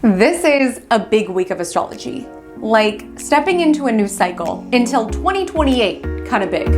This is a big week of astrology, like stepping into a new cycle until 2028, kind of big.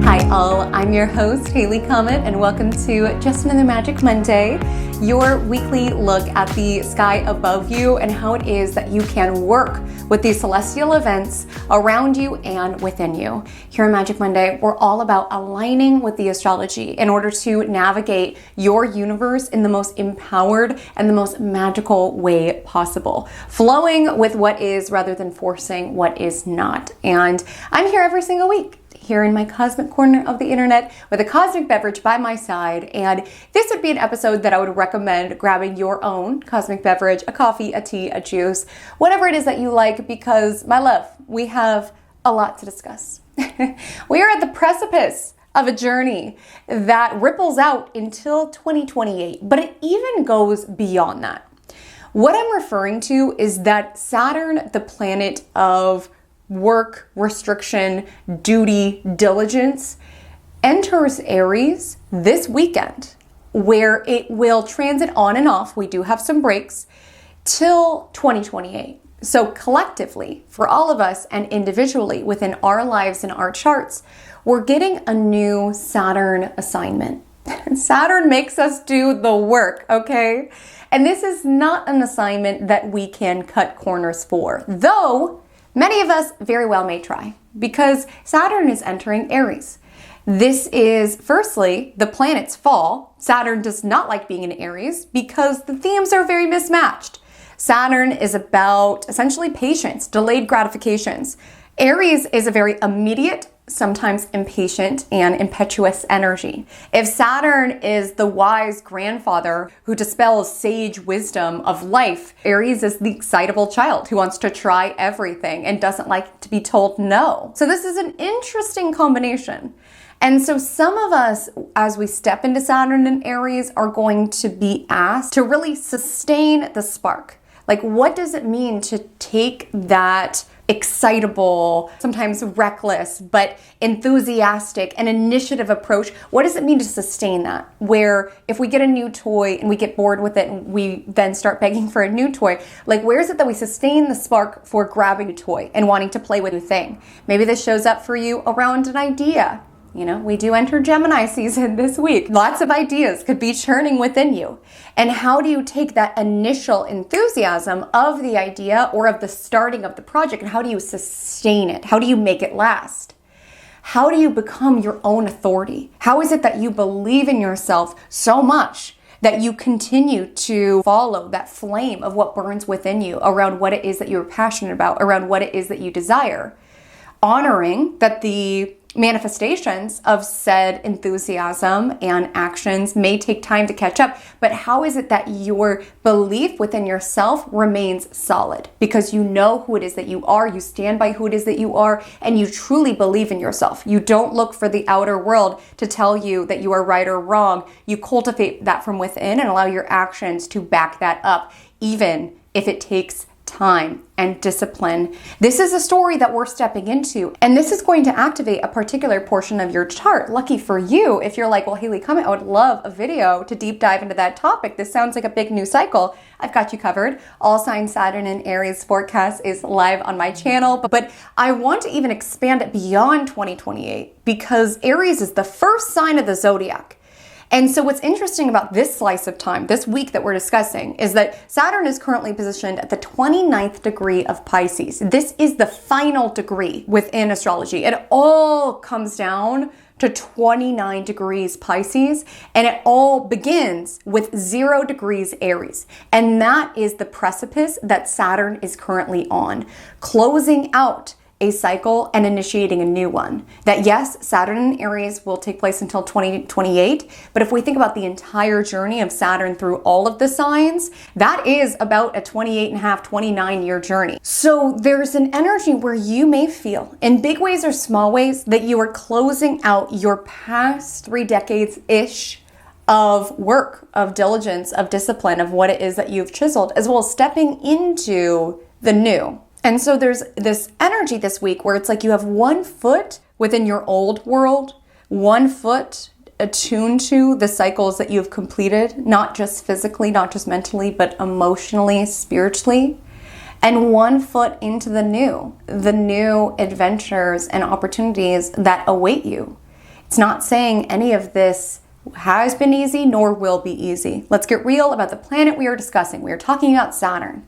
Hi all, I'm your host, Haley Comet, and welcome to Just Another Magic Monday, your weekly look at the sky above you and how it is that you can work with these celestial events around you and within you. Here on Magic Monday, we're all about aligning with the astrology in order to navigate your universe in the most empowered and the most magical way possible, flowing with what is rather than forcing what is not. And I'm here every single week, here in my cosmic corner of the internet with a cosmic beverage by my side. And this would be an episode that I would recommend grabbing your own cosmic beverage, a coffee, a tea, a juice, whatever it is that you like, because my love, we have a lot to discuss. We are at the precipice of a journey that ripples out until 2028, but it even goes beyond that. What I'm referring to is that Saturn, the planet of work, restriction, duty, diligence, enters Aries this weekend, where it will transit on and off. We do have some breaks till 2028. So collectively, for all of us and individually within our lives and our charts, we're getting a new Saturn assignment. Saturn makes us do the work, okay? And this is not an assignment that we can cut corners for, though many of us very well may try, because Saturn is entering Aries. This is, firstly, the planet's fall. Saturn does not like being in Aries because the themes are very mismatched. Saturn is about essentially patience, delayed gratifications. Aries is a very immediate, sometimes impatient and impetuous energy. If Saturn is the wise grandfather who dispels sage wisdom of life, Aries is the excitable child who wants to try everything and doesn't like to be told no. So this is an interesting combination. And so some of us, as we step into Saturn and Aries, are going to be asked to really sustain the spark. Like, what does it mean to take that excitable, sometimes reckless, but enthusiastic and initiative approach? What does it mean to sustain that? Where if we get a new toy and we get bored with it and we then start begging for a new toy, like where is it that we sustain the spark for grabbing a toy and wanting to play with a thing? Maybe this shows up for you around an idea. You know, we do enter Gemini season this week. Lots of ideas could be churning within you. And how do you take that initial enthusiasm of the idea or of the starting of the project, and how do you sustain it? How do you make it last? How do you become your own authority? How is it that you believe in yourself so much that you continue to follow that flame of what burns within you around what it is that you're passionate about, around what it is that you desire? Honoring that the manifestations of said enthusiasm and actions may take time to catch up, but how is it that your belief within yourself remains solid? Because you know who it is that you are, you stand by who it is that you are, and you truly believe in yourself. You don't look for the outer world to tell you that you are right or wrong. You cultivate that from within and allow your actions to back that up, even if it takes time and discipline. This is a story that we're stepping into, and this is going to activate a particular portion of your chart. Lucky for you, if you're like, well, Haley, Comet, I would love a video to deep dive into that topic. This sounds like a big new cycle. I've got you covered. All sign Saturn and Aries forecast is live on my channel, but I want to even expand it beyond 2028 because Aries is the first sign of the zodiac. And so what's interesting about this slice of time, this week that we're discussing, is that Saturn is currently positioned at the 29th degree of Pisces. This is the final degree within astrology. It all comes down to 29 degrees Pisces, and it all begins with 0 degrees Aries. And that is the precipice that Saturn is currently on, closing out a cycle and initiating a new one. That yes, Saturn and Aries will take place until 2028, but if we think about the entire journey of Saturn through all of the signs, that is about a 28 and a half, 29 year journey. So there's an energy where you may feel, in big ways or small ways, that you are closing out your past 3 decades-ish of work, of diligence, of discipline, of what it is that you've chiseled, as well as stepping into the new. And so there's this energy this week where it's like you have one foot within your old world, 1 foot attuned to the cycles that you've completed, not just physically, not just mentally, but emotionally, spiritually, and 1 foot into the new adventures and opportunities that await you. It's not saying any of this has been easy nor will be easy. Let's get real about the planet we are discussing. We are talking about Saturn.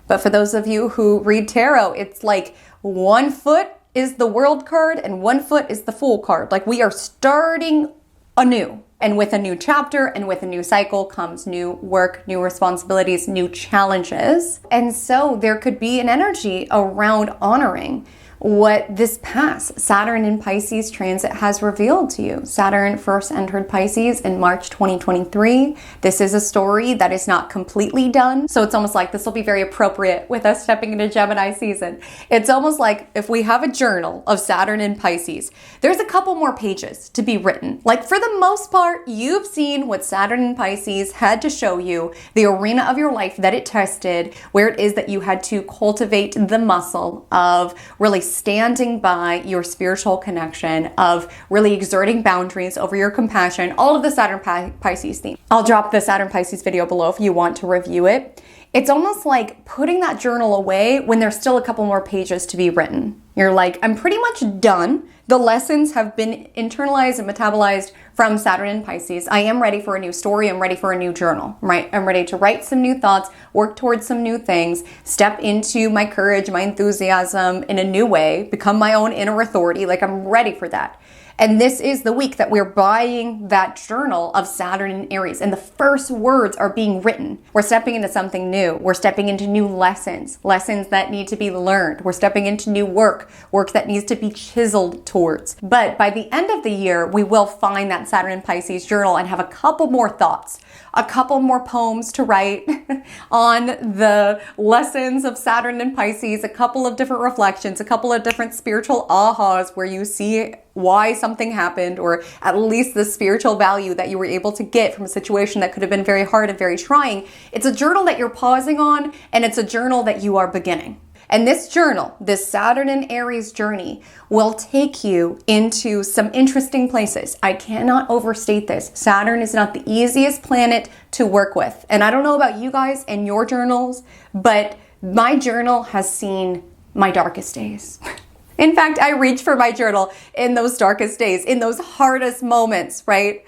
But for those of you who read tarot, it's like 1 foot is the world card and 1 foot is the fool card. Like we are starting anew. And with a new chapter and with a new cycle comes new work, new responsibilities, new challenges. And so there could be an energy around honoring what this past Saturn in Pisces transit has revealed to you. Saturn first entered Pisces in March 2023. This is a story that is not completely done. So it's almost like this will be very appropriate with us stepping into Gemini season. It's almost like if we have a journal of Saturn in Pisces, there's a couple more pages to be written. Like for the most part, you've seen what Saturn in Pisces had to show you, the arena of your life that it tested, where it is that you had to cultivate the muscle of really standing by your spiritual connection, of really exerting boundaries over your compassion, all of the Saturn Pisces theme. I'll drop the Saturn Pisces video below if you want to review it. It's almost like putting that journal away when there's still a couple more pages to be written. You're like, I'm pretty much done. The lessons have been internalized and metabolized from Saturn in Pisces. I am ready for a new story. I'm ready for a new journal, right? I'm ready to write some new thoughts, work towards some new things, step into my courage, my enthusiasm in a new way, become my own inner authority. Like I'm ready for that. And this is the week that we're buying that journal of Saturn in Aries. And the first words are being written. We're stepping into something new. We're stepping into new lessons that need to be learned. We're stepping into new work that needs to be chiseled towards. But by the end of the year, we will find that Saturn in Pisces journal and have a couple more thoughts, a couple more poems to write on the lessons of Saturn in Pisces, a couple of different reflections, a couple of different spiritual ahas where you see why something happened, or at least the spiritual value that you were able to get from a situation that could have been very hard and very trying. It's a journal that you're pausing on, and it's a journal that you are beginning. And this journal, this Saturn in Aries journey, will take you into some interesting places. I cannot overstate this. Saturn is not the easiest planet to work with. And I don't know about you guys and your journals, but my journal has seen my darkest days. In fact, I reach for my journal in those darkest days, in those hardest moments, right?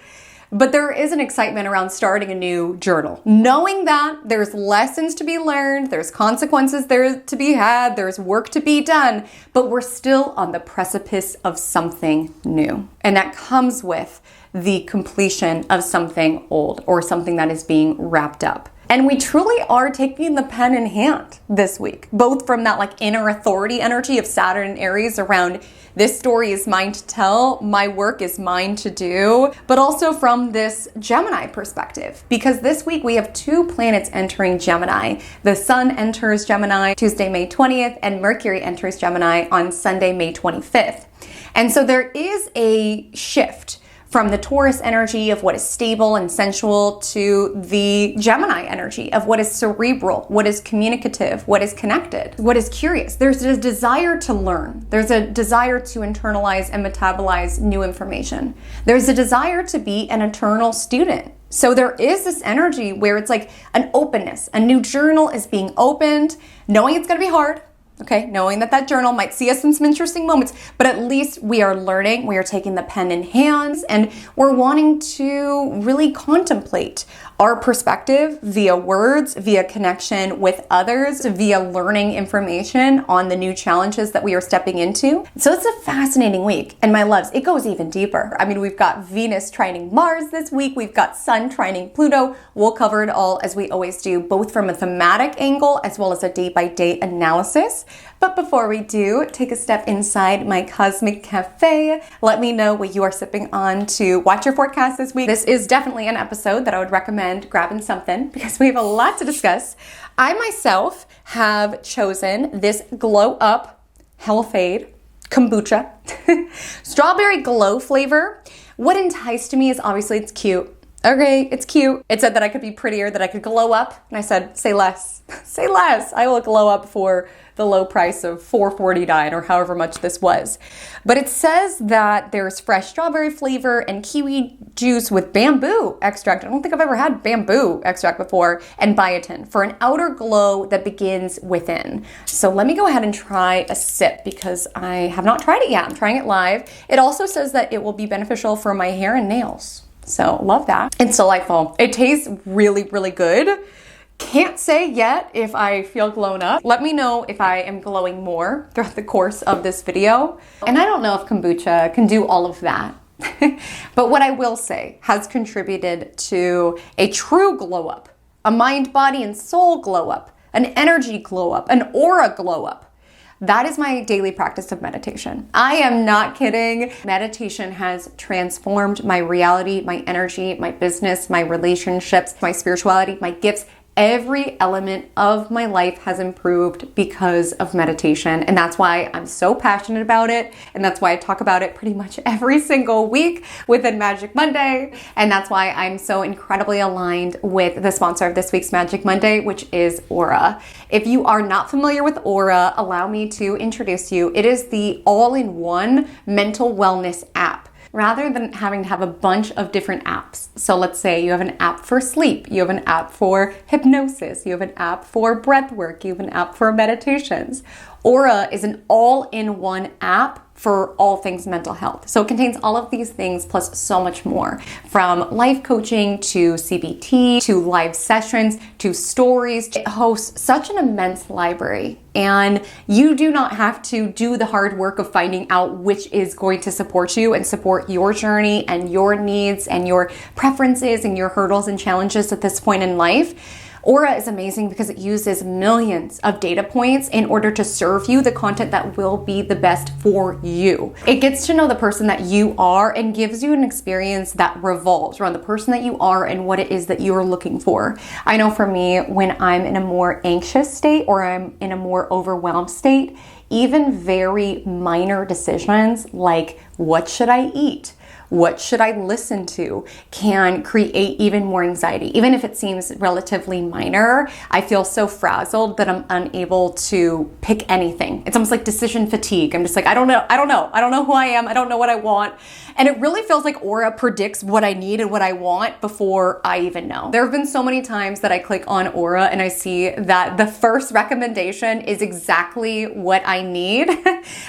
But there is an excitement around starting a new journal. Knowing that there's lessons to be learned, there's consequences there to be had, there's work to be done, but we're still on the precipice of something new. And that comes with the completion of something old or something that is being wrapped up. And we truly are taking the pen in hand this week, both from that like inner authority energy of Saturn and Aries around this story is mine to tell, my work is mine to do, but also from this Gemini perspective, because this week we have 2 planets entering Gemini. The Sun enters Gemini Tuesday, May 20th, and Mercury enters Gemini on Sunday, May 25th. And so there is a shift from the Taurus energy of what is stable and sensual to the Gemini energy of what is cerebral, what is communicative, what is connected, what is curious. There's a desire to learn. There's a desire to internalize and metabolize new information. There's a desire to be an eternal student. So there is this energy where it's like an openness. A new journal is being opened, knowing it's going to be hard. Okay, knowing that journal might see us in some interesting moments, but at least we are learning, we are taking the pen in hands, and we're wanting to really contemplate our perspective via words, via connection with others, via learning information on the new challenges that we are stepping into. So it's a fascinating week. And my loves, it goes even deeper. I mean, we've got Venus trining Mars this week. We've got Sun trining Pluto. We'll cover it all as we always do, both from a thematic angle as well as a day-by-day analysis. But before we do, take a step inside my cosmic cafe. Let me know what you are sipping on to watch your forecast this week. This is definitely an episode that I would recommend grabbing something because we have a lot to discuss. I myself have chosen this Glow Up Hellfade kombucha strawberry glow flavor. What enticed me is obviously it's cute. okay, it's cute. It said that I could be prettier, that I could glow up. And I said, say less, say less. I will glow up for the low price of $4.49 or however much this was. But it says that there's fresh strawberry flavor and kiwi juice with bamboo extract. I don't think I've ever had bamboo extract before, and biotin for an outer glow that begins within. So let me go ahead and try a sip because I have not tried it yet. I'm trying it live. It also says that it will be beneficial for my hair and nails. So love that. It's delightful. It tastes really, really good. Can't say yet if I feel glown up. Let me know if I am glowing more throughout the course of this video. And I don't know if kombucha can do all of that. But what I will say has contributed to a true glow up, a mind, body, and soul glow up, an energy glow up, an aura glow up. That is my daily practice of meditation. I am not kidding. Meditation has transformed my reality, my energy, my business, my relationships, my spirituality, my gifts. Every element of my life has improved because of meditation. And that's why I'm so passionate about it. And that's why I talk about it pretty much every single week within Magic Monday. And that's why I'm so incredibly aligned with the sponsor of this week's Magic Monday, which is Aura. If you are not familiar with Aura, allow me to introduce you. It is the all-in-one mental wellness app, rather than having to have a bunch of different apps. So let's say you have an app for sleep, you have an app for hypnosis, you have an app for breath work, you have an app for meditations. Aura is an all-in-one app for all things mental health. So it contains all of these things plus so much more, from life coaching to CBT to live sessions to stories. It hosts such an immense library, and you do not have to do the hard work of finding out which is going to support you and support your journey and your needs and your preferences and your hurdles and challenges at this point in life. Aura is amazing because it uses millions of data points in order to serve you the content that will be the best for you. It gets to know the person that you are and gives you an experience that revolves around the person that you are and what it is that you're looking for. I know for me, when I'm in a more anxious state or I'm in a more overwhelmed state, even very minor decisions like what should I eat? What should I listen to can create even more anxiety. Even if it seems relatively minor, I feel so frazzled that I'm unable to pick anything. It's almost like decision fatigue. I'm just like, I don't know who I am. I don't know what I want. And it really feels like Aura predicts what I need and what I want before I even know. There have been so many times that I click on Aura and I see that the first recommendation is exactly what I need.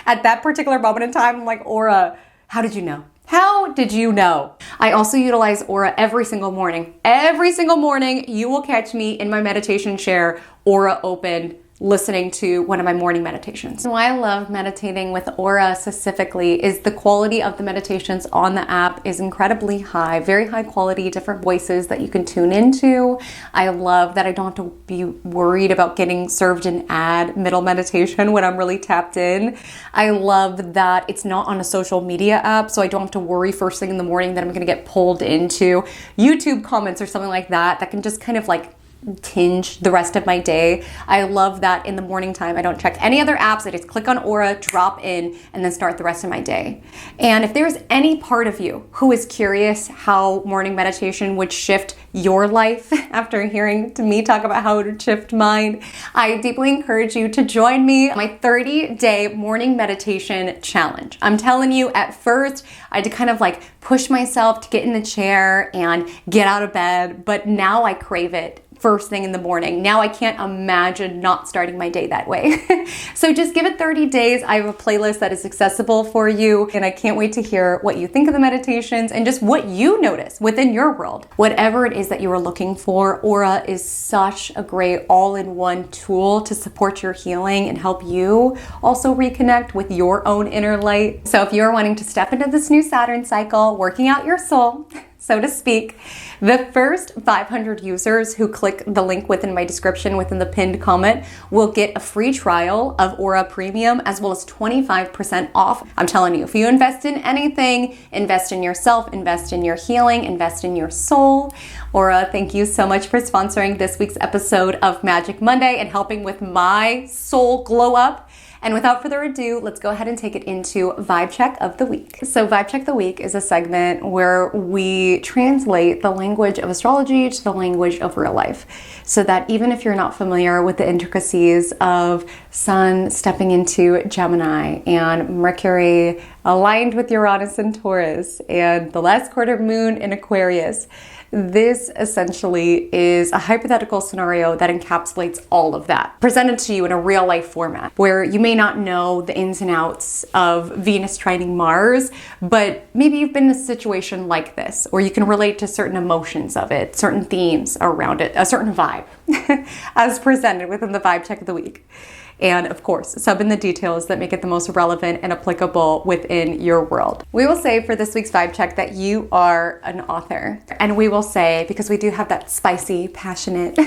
At that particular moment in time, I'm like, Aura, how did you know? How did you know? I also utilize Aura every single morning. Every single morning, you will catch me in my meditation chair, Aura open, listening to one of my morning meditations. Why I love meditating with Aura specifically is the quality of the meditations on the app is incredibly high, very high quality, different voices that you can tune into. I love that I don't have to be worried about getting served an ad middle meditation when I'm really tapped in. I love that it's not on a social media app, so I don't have to worry first thing in the morning that I'm gonna get pulled into YouTube comments or something like that that can just kind of like tinge the rest of my day. I love that in the morning time, I don't check any other apps. I just click on Aura, drop in, and then start the rest of my day. And if there's any part of you who is curious how morning meditation would shift your life after hearing me talk about how it would shift mine, I deeply encourage you to join me on my 30-day morning meditation challenge. I'm telling you, at first, I had to kind of like push myself to get in the chair and get out of bed, but now I crave it first thing in the morning. Now I can't imagine not starting my day that way. So just give it 30 days. I have a playlist that is accessible for you, and I can't wait to hear what you think of the meditations and just what you notice within your world. Whatever it is that you are looking for, Aura is such a great all-in-one tool to support your healing and help you also reconnect with your own inner light. So if you're wanting to step into this new Saturn cycle, working out your soul, so to speak, the first 500 users who click the link within my description within the pinned comment will get a free trial of Aura Premium as well as 25% off. I'm telling you, if you invest in anything, invest in yourself, invest in your healing, invest in your soul. Aura, thank you so much for sponsoring this week's episode of Magic Monday and helping with my soul glow up. And without further ado, let's go ahead and take it into Vibe Check of the Week. So Vibe Check of the Week is a segment where we translate the language of astrology to the language of real life. So that even if you're not familiar with the intricacies of Sun stepping into Gemini and Mercury aligned with Uranus and Taurus and the last quarter moon in Aquarius, this essentially is a hypothetical scenario that encapsulates all of that, presented to you in a real life format, where you may not know the ins and outs of Venus trining Mars, but maybe you've been in a situation like this, or you can relate to certain emotions of it, certain themes around it, a certain vibe, as presented within the Vibe Check of the Week. And of course, sub in the details that make it the most relevant and applicable within your world. We will say for this week's Vibe Check that you are an author. And we will say, because we do have that spicy, passionate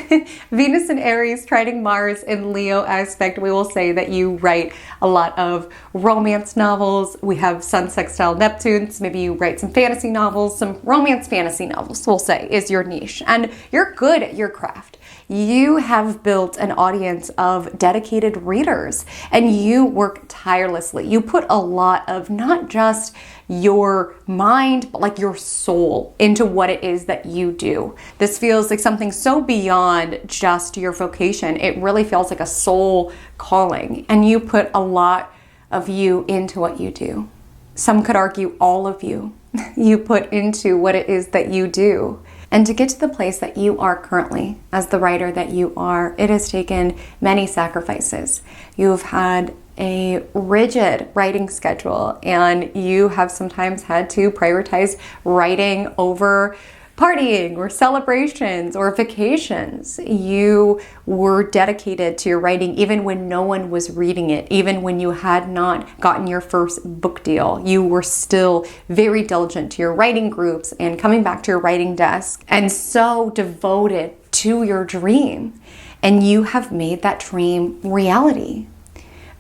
Venus and Aries trining Mars in Leo aspect, we will say that you write a lot of romance novels. We have Sun sextile Neptune, so maybe you write some fantasy novels, some romance fantasy novels, we'll say, is your niche. And you're good at your craft. You have built an audience of dedicated readers and you work tirelessly. You put a lot of not just your mind, but like your soul into what it is that you do. This feels like something so beyond just your vocation. It really feels like a soul calling, and you put a lot of you into what you do. Some could argue all of you put into what it is that you do. And to get to the place that you are currently, as the writer that you are, it has taken many sacrifices. You've had a rigid writing schedule, and you have sometimes had to prioritize writing over partying or celebrations or vacations. You were dedicated to your writing even when no one was reading it, even when you had not gotten your first book deal. You were still very diligent to your writing groups and coming back to your writing desk, and so devoted to your dream. And you have made that dream reality.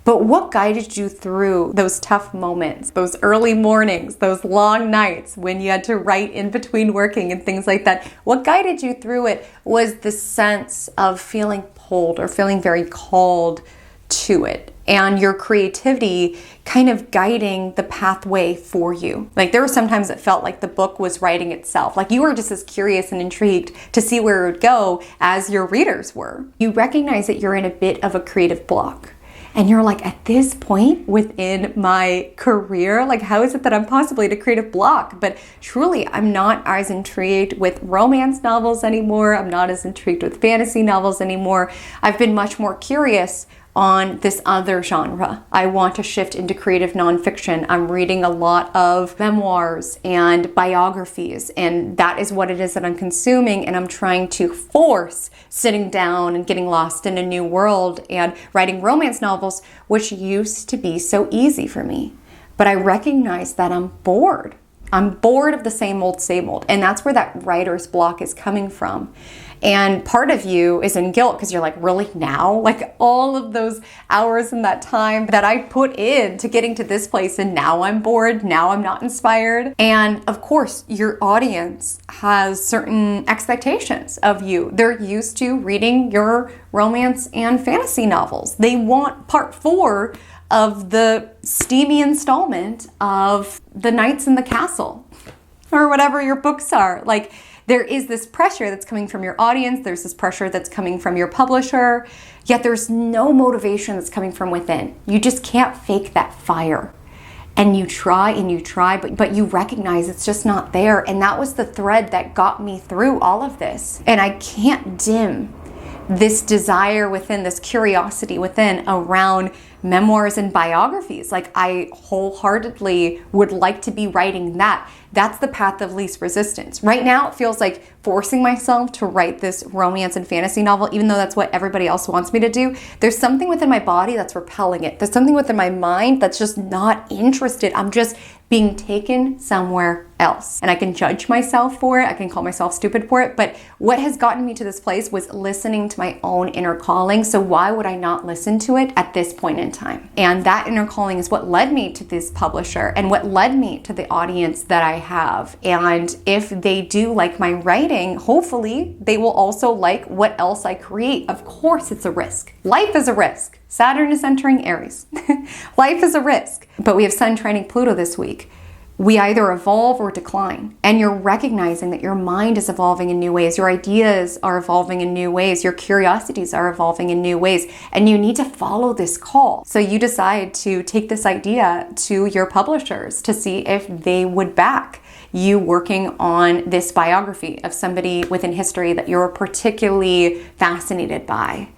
But what guided you through those tough moments, those early mornings, those long nights when you had to write in between working and things like that? What guided you through it was the sense of feeling pulled or feeling very called to it, and your creativity kind of guiding the pathway for you. Like there were sometimes it felt like the book was writing itself. Like you were just as curious and intrigued to see where it would go as your readers were. You recognize that you're in a bit of a creative block. And you're like, at this point within my career, like how is it that I'm possibly in a creative block? But truly, I'm not as intrigued with romance novels anymore. I'm not as intrigued with fantasy novels anymore. I've been much more curious on this other genre. I want to shift into creative nonfiction. I'm reading a lot of memoirs and biographies, and that is what it is that I'm consuming, and I'm trying to force sitting down and getting lost in a new world and writing romance novels, which used to be so easy for me. But I recognize that I'm bored. I'm bored of the same old, and that's where that writer's block is coming from. And part of you is in guilt because you're like, really now? Like all of those hours and that time that I put in to getting to this place, and now I'm bored, now I'm not inspired. And of course, your audience has certain expectations of you. They're used to reading your romance and fantasy novels. They want part 4 of the steamy installment of The Knights in the Castle, or whatever your books are. Like, there is this pressure that's coming from your audience, there's this pressure that's coming from your publisher, yet there's no motivation that's coming from within. You just can't fake that fire. And you try, but you recognize it's just not there. And that was the thread that got me through all of this. And I can't dim this desire within, this curiosity within around memoirs and biographies. Like I wholeheartedly would like to be writing that. That's the path of least resistance. Right now, it feels like forcing myself to write this romance and fantasy novel, even though that's what everybody else wants me to do. There's something within my body that's repelling it. There's something within my mind that's just not interested. I'm just being taken somewhere else. And I can judge myself for it. I can call myself stupid for it. But what has gotten me to this place was listening to my own inner calling. So why would I not listen to it at this point in time? And that inner calling is what led me to this publisher and what led me to the audience that I have. And if they do like my writing, hopefully they will also like what else I create. Of course, it's a risk. Life is a risk. Saturn is entering Aries. Life is a risk. But we have Sun trining Pluto this week. We either evolve or decline. And you're recognizing that your mind is evolving in new ways. Your ideas are evolving in new ways. Your curiosities are evolving in new ways. And you need to follow this call. So you decide to take this idea to your publishers to see if they would back you working on this biography of somebody within history that you're particularly fascinated by.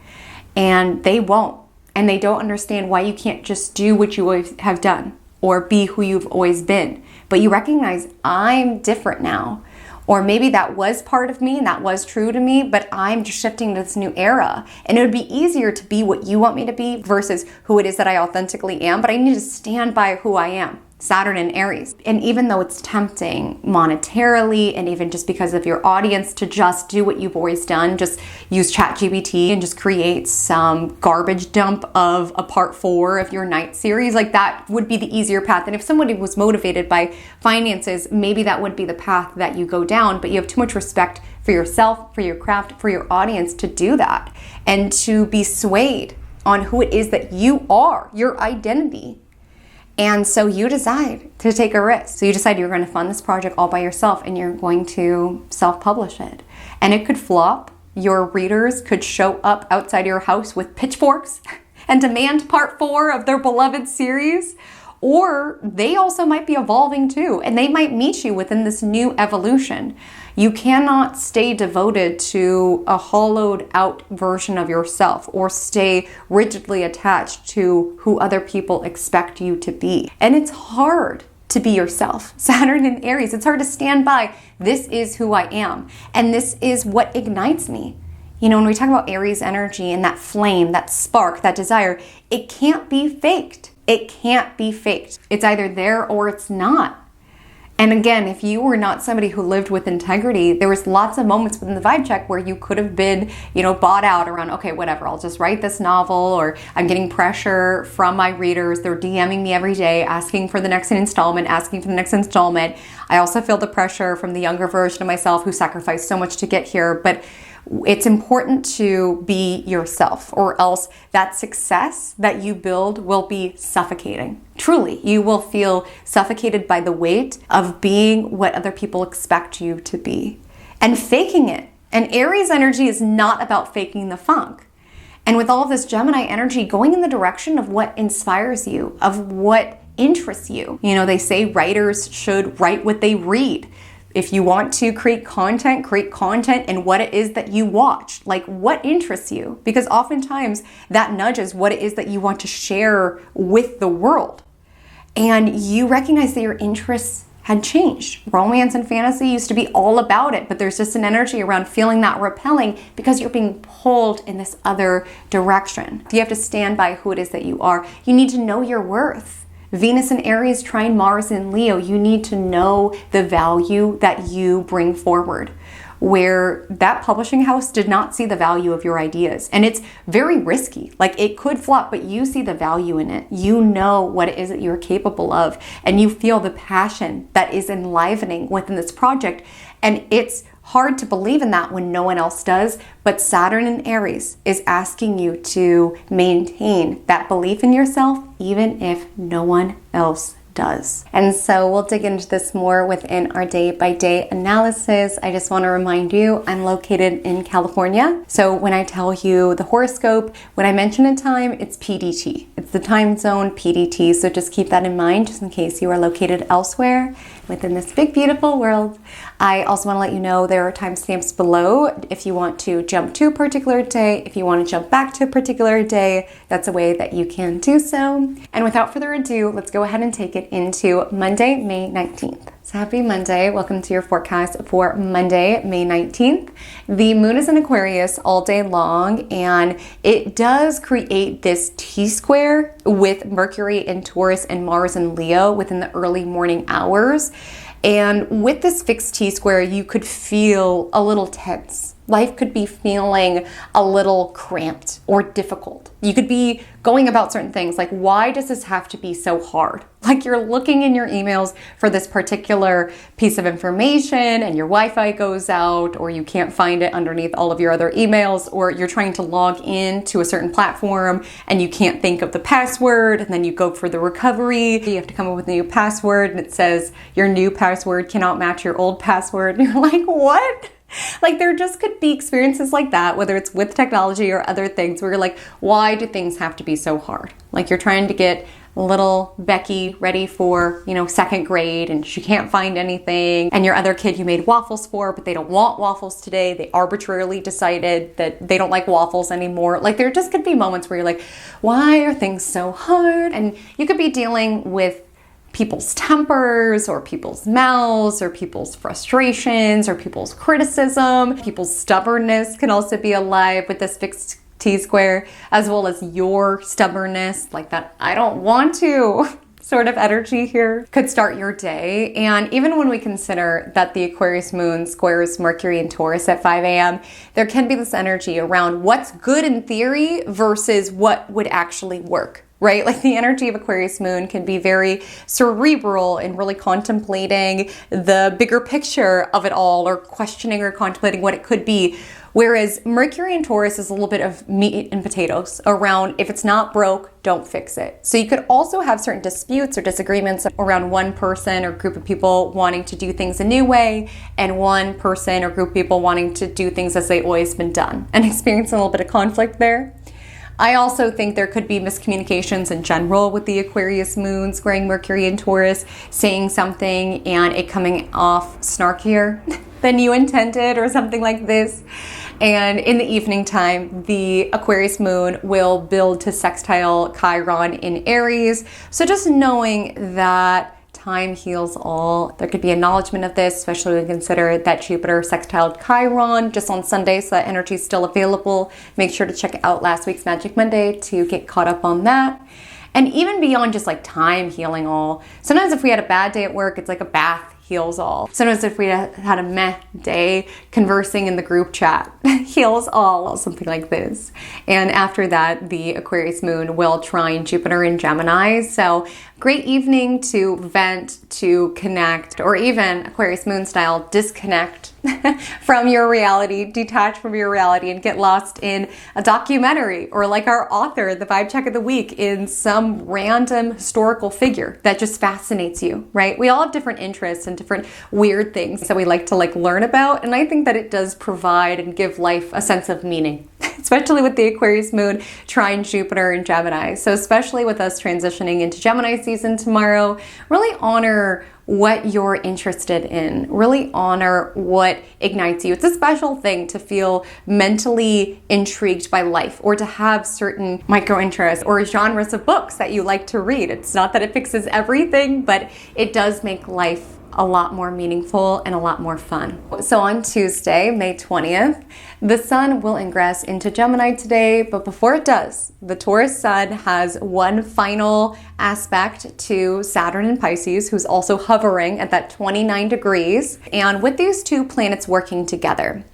And they won't. And they don't understand why you can't just do what you always have done or be who you've always been. But you recognize, I'm different now. Or maybe that was part of me and that was true to me, but I'm just shifting to this new era. And it would be easier to be what you want me to be versus who it is that I authentically am, but I need to stand by who I am. Saturn in Aries. And even though it's tempting monetarily and even just because of your audience to just do what you've always done, just use ChatGPT and just create some garbage dump of a part 4 of your night series, like that would be the easier path. And if somebody was motivated by finances, maybe that would be the path that you go down, but you have too much respect for yourself, for your craft, for your audience to do that and to be swayed on who it is that you are, your identity. And so you decide to take a risk. So you decide you're going to fund this project all by yourself and you're going to self-publish it. And it could flop. Your readers could show up outside your house with pitchforks and demand part 4 of their beloved series. Or they also might be evolving too, and they might meet you within this new evolution. You cannot stay devoted to a hollowed out version of yourself or stay rigidly attached to who other people expect you to be. And it's hard to be yourself. Saturn in Aries, it's hard to stand by, this is who I am, and this is what ignites me. You know, when we talk about Aries energy and that flame, that spark, that desire, it can't be faked. It can't be faked. It's either there or it's not. And again, if you were not somebody who lived with integrity, there was lots of moments within the vibe check where you could have been, bought out around, okay, whatever, I'll just write this novel, or I'm getting pressure from my readers. They're DMing me every day, asking for the next installment. I also feel the pressure from the younger version of myself who sacrificed so much to get here. But it's important to be yourself, or else that success that you build will be suffocating. Truly, you will feel suffocated by the weight of being what other people expect you to be and faking it. And Aries energy is not about faking the funk. And with all of this Gemini energy going in the direction of what inspires you, of what interests you. They say writers should write what they read. If you want to create content and what it is that you watch, like what interests you, because oftentimes that nudges what it is that you want to share with the world. And you recognize that your interests had changed. Romance and fantasy used to be all about it, but there's just an energy around feeling that repelling because you're being pulled in this other direction. You have to stand by who it is that you are. You need to know your worth. Venus in Aries, trine Mars in Leo, you need to know the value that you bring forward, where that publishing house did not see the value of your ideas. And it's very risky. Like it could flop, but you see the value in it. You know what it is that you're capable of, and you feel the passion that is enlivening within this project. And it's hard to believe in that when no one else does, but Saturn in Aries is asking you to maintain that belief in yourself, even if no one else does. And so we'll dig into this more within our day-by-day analysis. I just want to remind you, I'm located in California. So when I tell you the horoscope, when I mention a time, it's PDT. It's the time zone PDT. So just keep that in mind, just in case you are located elsewhere within this big, beautiful world. I also want to let you know there are timestamps below. If you want to jump to a particular day, if you want to jump back to a particular day, that's a way that you can do so. And without further ado, let's go ahead and take it into Monday, May 19th. So happy Monday. Welcome to your forecast for Monday, May 19th. The moon is in Aquarius all day long, and it does create this T-square with Mercury in Taurus and Mars in Leo within the early morning hours. And with this fixed T-square, you could feel a little tense. Life could be feeling a little cramped or difficult. You could be going about certain things like, why does this have to be so hard? Like you're looking in your emails for this particular piece of information and your Wi-Fi goes out, or you can't find it underneath all of your other emails, or you're trying to log in to a certain platform and you can't think of the password, and then you go for the recovery. You have to come up with a new password and it says your new password cannot match your old password. And you're like, what? Like there just could be experiences like that, whether it's with technology or other things where you're like, why do things have to be so hard? Like you're trying to get little Becky ready for, second grade and she can't find anything. And your other kid you made waffles for, but they don't want waffles today. They arbitrarily decided that they don't like waffles anymore. Like there just could be moments where you're like, why are things so hard? And you could be dealing with people's tempers or people's mouths or people's frustrations or people's criticism. People's stubbornness can also be alive with this fixed T-square, as well as your stubbornness, like that I don't want to sort of energy here could start your day. And even when we consider that the Aquarius moon squares Mercury and Taurus at 5 a.m., there can be this energy around what's good in theory versus what would actually work. Right? Like the energy of Aquarius moon can be very cerebral and really contemplating the bigger picture of it all, or questioning or contemplating what it could be. Whereas Mercury and Taurus is a little bit of meat and potatoes around, if it's not broke, don't fix it. So you could also have certain disputes or disagreements around one person or group of people wanting to do things a new way, and one person or group of people wanting to do things as they've always been done, and experiencing a little bit of conflict there. I also think there could be miscommunications in general with the Aquarius moon squaring Mercury and Taurus, saying something and it coming off snarkier than you intended or something like this. And in the evening time, the Aquarius moon will build to sextile Chiron in Aries. So just knowing that time heals all. There could be acknowledgement of this, especially when we consider that Jupiter sextiled Chiron just on Sunday, so that energy is still available. Make sure to check out last week's Magic Monday to get caught up on that. And even beyond just like time healing all, sometimes if we had a bad day at work, it's like a bath heals all. Sometimes if we had a meh day, conversing in the group chat heals all, something like this. And after that, the Aquarius moon will trine Jupiter in Gemini. So great evening to vent, to connect, or even Aquarius moon style, disconnect from your reality, detach from your reality, and get lost in a documentary, or like our author, the vibe check of the week, in some random historical figure that just fascinates you, right? We all have different interests and different weird things that we like to learn about, and I think that it does provide and give life a sense of meaning, especially with the Aquarius moon trine Jupiter in Gemini. So especially with us transitioning into Gemini season tomorrow, really honor what you're interested in. Really honor what ignites you. It's a special thing to feel mentally intrigued by life, or to have certain micro interests or genres of books that you like to read. It's not that it fixes everything, but it does make life a lot more meaningful and a lot more fun. So on Tuesday, May 20th, the sun will ingress into Gemini today, but before it does, the Taurus sun has one final aspect to Saturn in Pisces, who's also hovering at that 29 degrees. And with these two planets working together,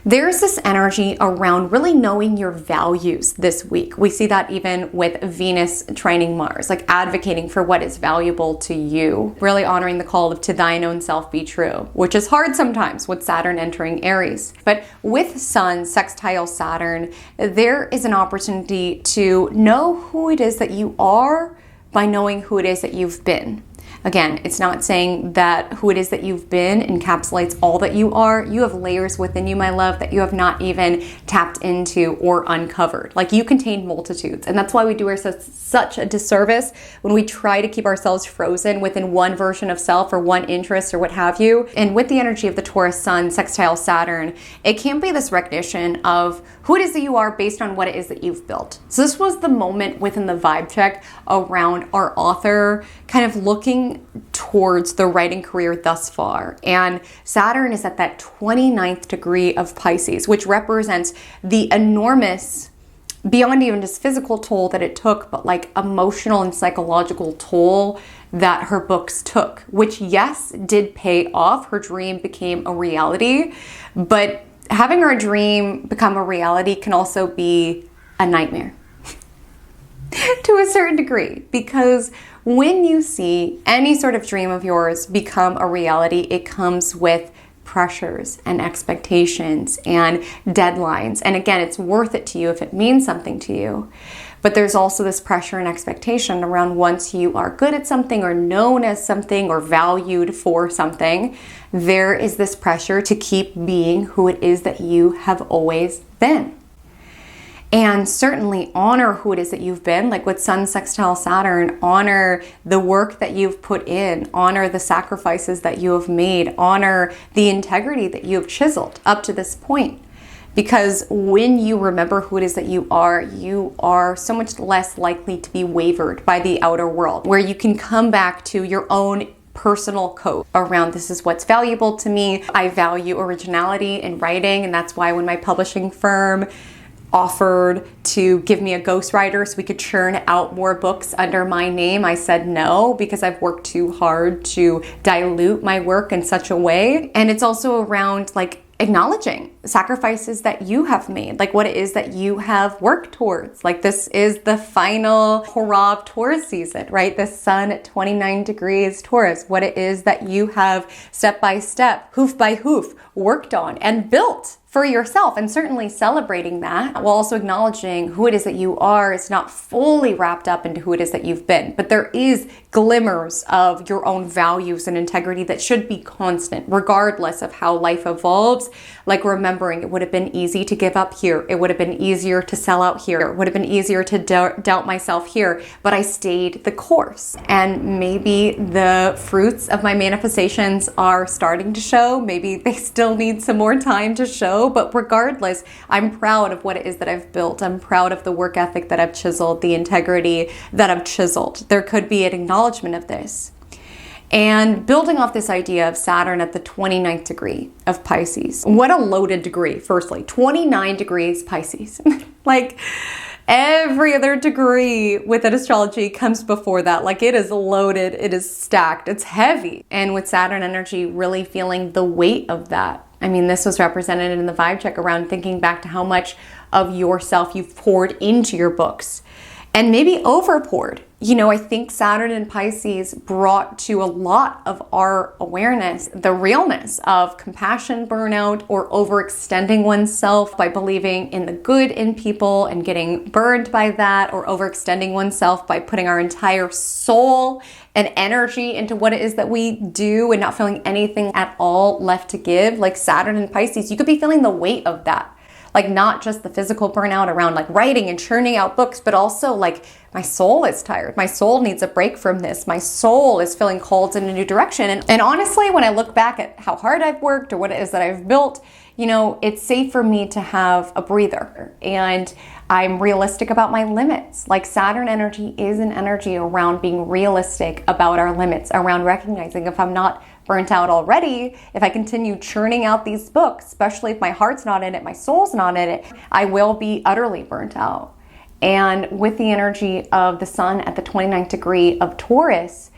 there's this energy around really knowing your values this week. We see that even with Venus trining Mars, like advocating for what is valuable to you, really honoring the call of to thine own self be true, which is hard sometimes with Saturn entering Aries. But with Sun sextile Saturn, there is an opportunity to know who it is that you are by knowing who it is that you've been. Again, it's not saying that who it is that you've been encapsulates all that you are. You have layers within you, my love, that you have not even tapped into or uncovered. Like, you contain multitudes. And that's why we do ourselves such a disservice when we try to keep ourselves frozen within one version of self or one interest or what have you. And with the energy of the Taurus sun sextile Saturn, it can be this recognition of who it is that you are based on what it is that you've built. So this was the moment within the vibe check around our author kind of looking towards the writing career thus far. And Saturn is at that 29th degree of Pisces, which represents the enormous, beyond even just physical toll that it took, but like emotional and psychological toll that her books took, which yes, did pay off. Her dream became a reality, but having our dream become a reality can also be a nightmare to a certain degree, because when you see any sort of dream of yours become a reality, it comes with pressures and expectations and deadlines. And again, it's worth it to you if it means something to you. But there's also this pressure and expectation around once you are good at something or known as something or valued for something, there is this pressure to keep being who it is that you have always been. And certainly honor who it is that you've been, like with Sun sextile Saturn, honor the work that you've put in, honor the sacrifices that you have made, honor the integrity that you have chiseled up to this point. Because when you remember who it is that you are so much less likely to be wavered by the outer world, where you can come back to your own personal code around this is what's valuable to me. I value originality in writing, and that's why when my publishing firm offered to give me a ghostwriter so we could churn out more books under my name, I said no, because I've worked too hard to dilute my work in such a way. And it's also around like acknowledging sacrifices that you have made, like what it is that you have worked towards. Like this is the final hurrah of Taurus season, right? The sun at 29 degrees Taurus, what it is that you have step by step, hoof by hoof, worked on and built for yourself, and certainly celebrating that while also acknowledging who it is that you are is not fully wrapped up into who it is that you've been, but there is glimmers of your own values and integrity that should be constant regardless of how life evolves. Like remembering it would have been easy to give up here, it would have been easier to sell out here, it would have been easier to doubt myself here, but I stayed the course. And maybe the fruits of my manifestations are starting to show, maybe they still need some more time to show. But regardless, I'm proud of what it is that I've built. I'm proud of the work ethic that I've chiseled, the integrity that I've chiseled. There could be an acknowledgement of this. And building off this idea of Saturn at the 29th degree of Pisces. What a loaded degree, firstly. 29 degrees Pisces. Like every other degree within astrology comes before that. Like it is loaded, it is stacked, it's heavy. And with Saturn energy really feeling the weight of that. I mean, this was represented in the vibe check around thinking back to how much of yourself you've poured into your books and maybe over poured. You know, I think Saturn and Pisces brought to a lot of our awareness the realness of compassion burnout or overextending oneself by believing in the good in people and getting burned by that, or overextending oneself by putting our entire soul and energy into what it is that we do and not feeling anything at all left to give. Like Saturn and Pisces, you could be feeling the weight of that. Like not just the physical burnout around like writing and churning out books, but also like my soul is tired. My soul needs a break from this. My soul is feeling called in a new direction. And honestly, when I look back at how hard I've worked or what it is that I've built, you know, it's safe for me to have a breather. And I'm realistic about my limits. Like Saturn energy is an energy around being realistic about our limits, around recognizing if I'm not burnt out already, if I continue churning out these books, especially if my heart's not in it, my soul's not in it, I will be utterly burnt out. And with the energy of the sun at the 29th degree of Taurus,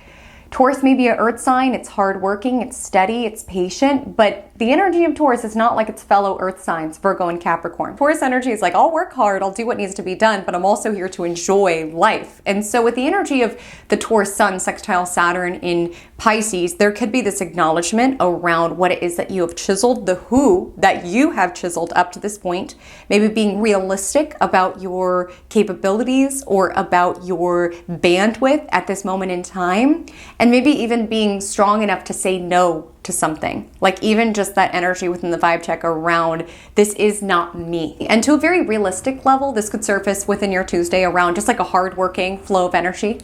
Taurus may be an earth sign, it's hardworking, it's steady, it's patient, but the energy of Taurus is not like its fellow earth signs, Virgo and Capricorn. Taurus energy is like, I'll work hard, I'll do what needs to be done, but I'm also here to enjoy life. And so with the energy of the Taurus sun sextile Saturn in Pisces, there could be this acknowledgement around what it is that you have chiseled, the who that you have chiseled up to this point, maybe being realistic about your capabilities or about your bandwidth at this moment in time. And maybe even being strong enough to say no to something. Like even just that energy within the vibe check around this is not me. And to a very realistic level, this could surface within your Tuesday around just like a hardworking flow of energy.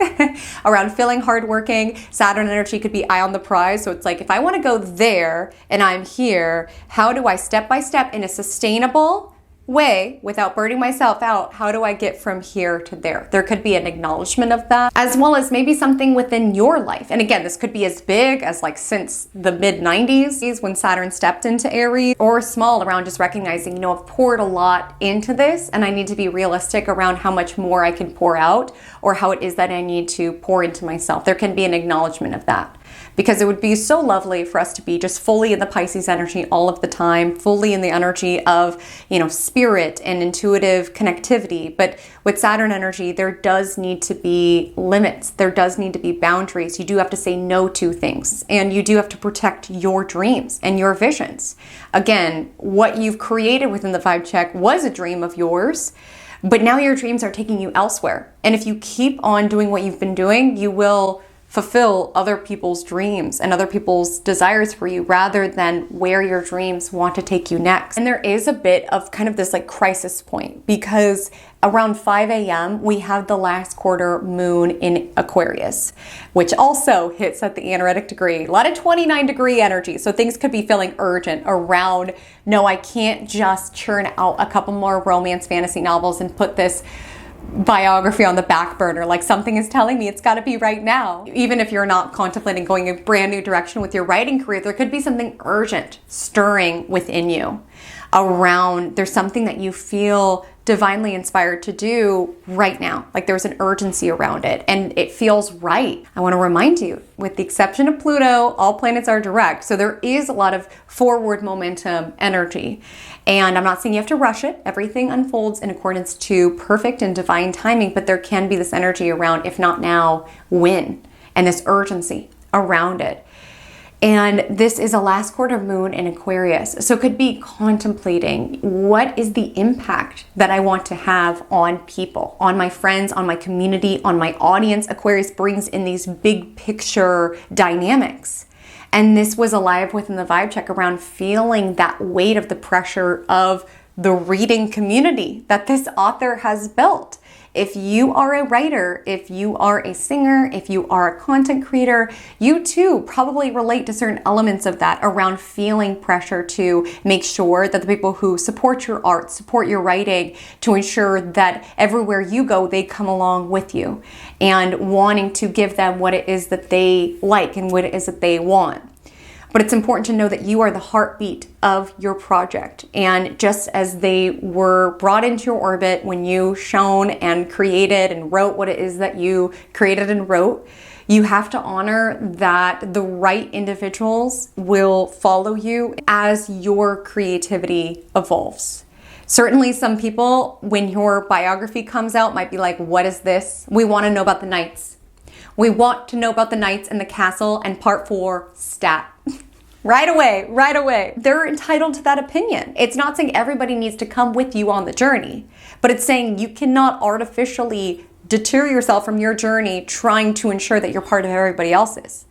Around feeling hardworking, Saturn energy could be eye on the prize. So it's like, if I want to go there and I'm here, how do I step by step in a sustainable way without burning myself out, how do I get from here to there? There could be an acknowledgement of that, as well as maybe something within your life. And again, this could be as big as like since the mid 90s when Saturn stepped into Aries, or small around just recognizing, you know, I've poured a lot into this and I need to be realistic around how much more I can pour out or how it is that I need to pour into myself. There can be an acknowledgement of that. because it would be so lovely for us to be just fully in the Pisces energy all of the time, fully in the energy of, spirit and intuitive connectivity. But with Saturn energy, there does need to be limits. There does need to be boundaries. You do have to say no to things, and you do have to protect your dreams and your visions. Again, what you've created within the vibe check was a dream of yours, but now your dreams are taking you elsewhere. And if you keep on doing what you've been doing, you will fulfill other people's dreams and other people's desires for you rather than where your dreams want to take you next. And there is a bit of kind of this like crisis point, because around 5 a.m. we have the last quarter moon in Aquarius, which also hits at the anaretic degree. A lot of 29-degree energy. So things could be feeling urgent around, no, I can't just churn out a couple more romance fantasy novels and put this biography on the back burner. Like, something is telling me it's got to be right now. Even if you're not contemplating going a brand new direction with your writing career, there could be something urgent stirring within you around, there's something that you feel divinely inspired to do right now. Like, there's an urgency around it and it feels right. I want to remind you, with the exception of Pluto, all planets are direct. So there is a lot of forward momentum energy. And I'm not saying you have to rush it. Everything unfolds in accordance to perfect and divine timing, but there can be this energy around, if not now, when? And this urgency around it. And this is a last quarter moon in Aquarius. So it could be contemplating, what is the impact that I want to have on people, on my friends, on my community, on my audience. Aquarius brings in these big picture dynamics. And this was alive within the vibe check around feeling that weight of the pressure of the reading community that this author has built. If you are a writer, if you are a singer, if you are a content creator, you too probably relate to certain elements of that around feeling pressure to make sure that the people who support your art, support your writing, to ensure that everywhere you go, they come along with you, and wanting to give them what it is that they like and what it is that they want. But it's important to know that you are the heartbeat of your project. And just as they were brought into your orbit when you shone and created and wrote what it is that you created and wrote, you have to honor that the right individuals will follow you as your creativity evolves. Certainly some people, when your biography comes out, might be like, what is this? We want to know about the knights. We want to know about the knights and the castle and part 4 stat. Right away. They're entitled to that opinion. It's not saying everybody needs to come with you on the journey, but it's saying you cannot artificially deter yourself from your journey trying to ensure that you're part of everybody else's.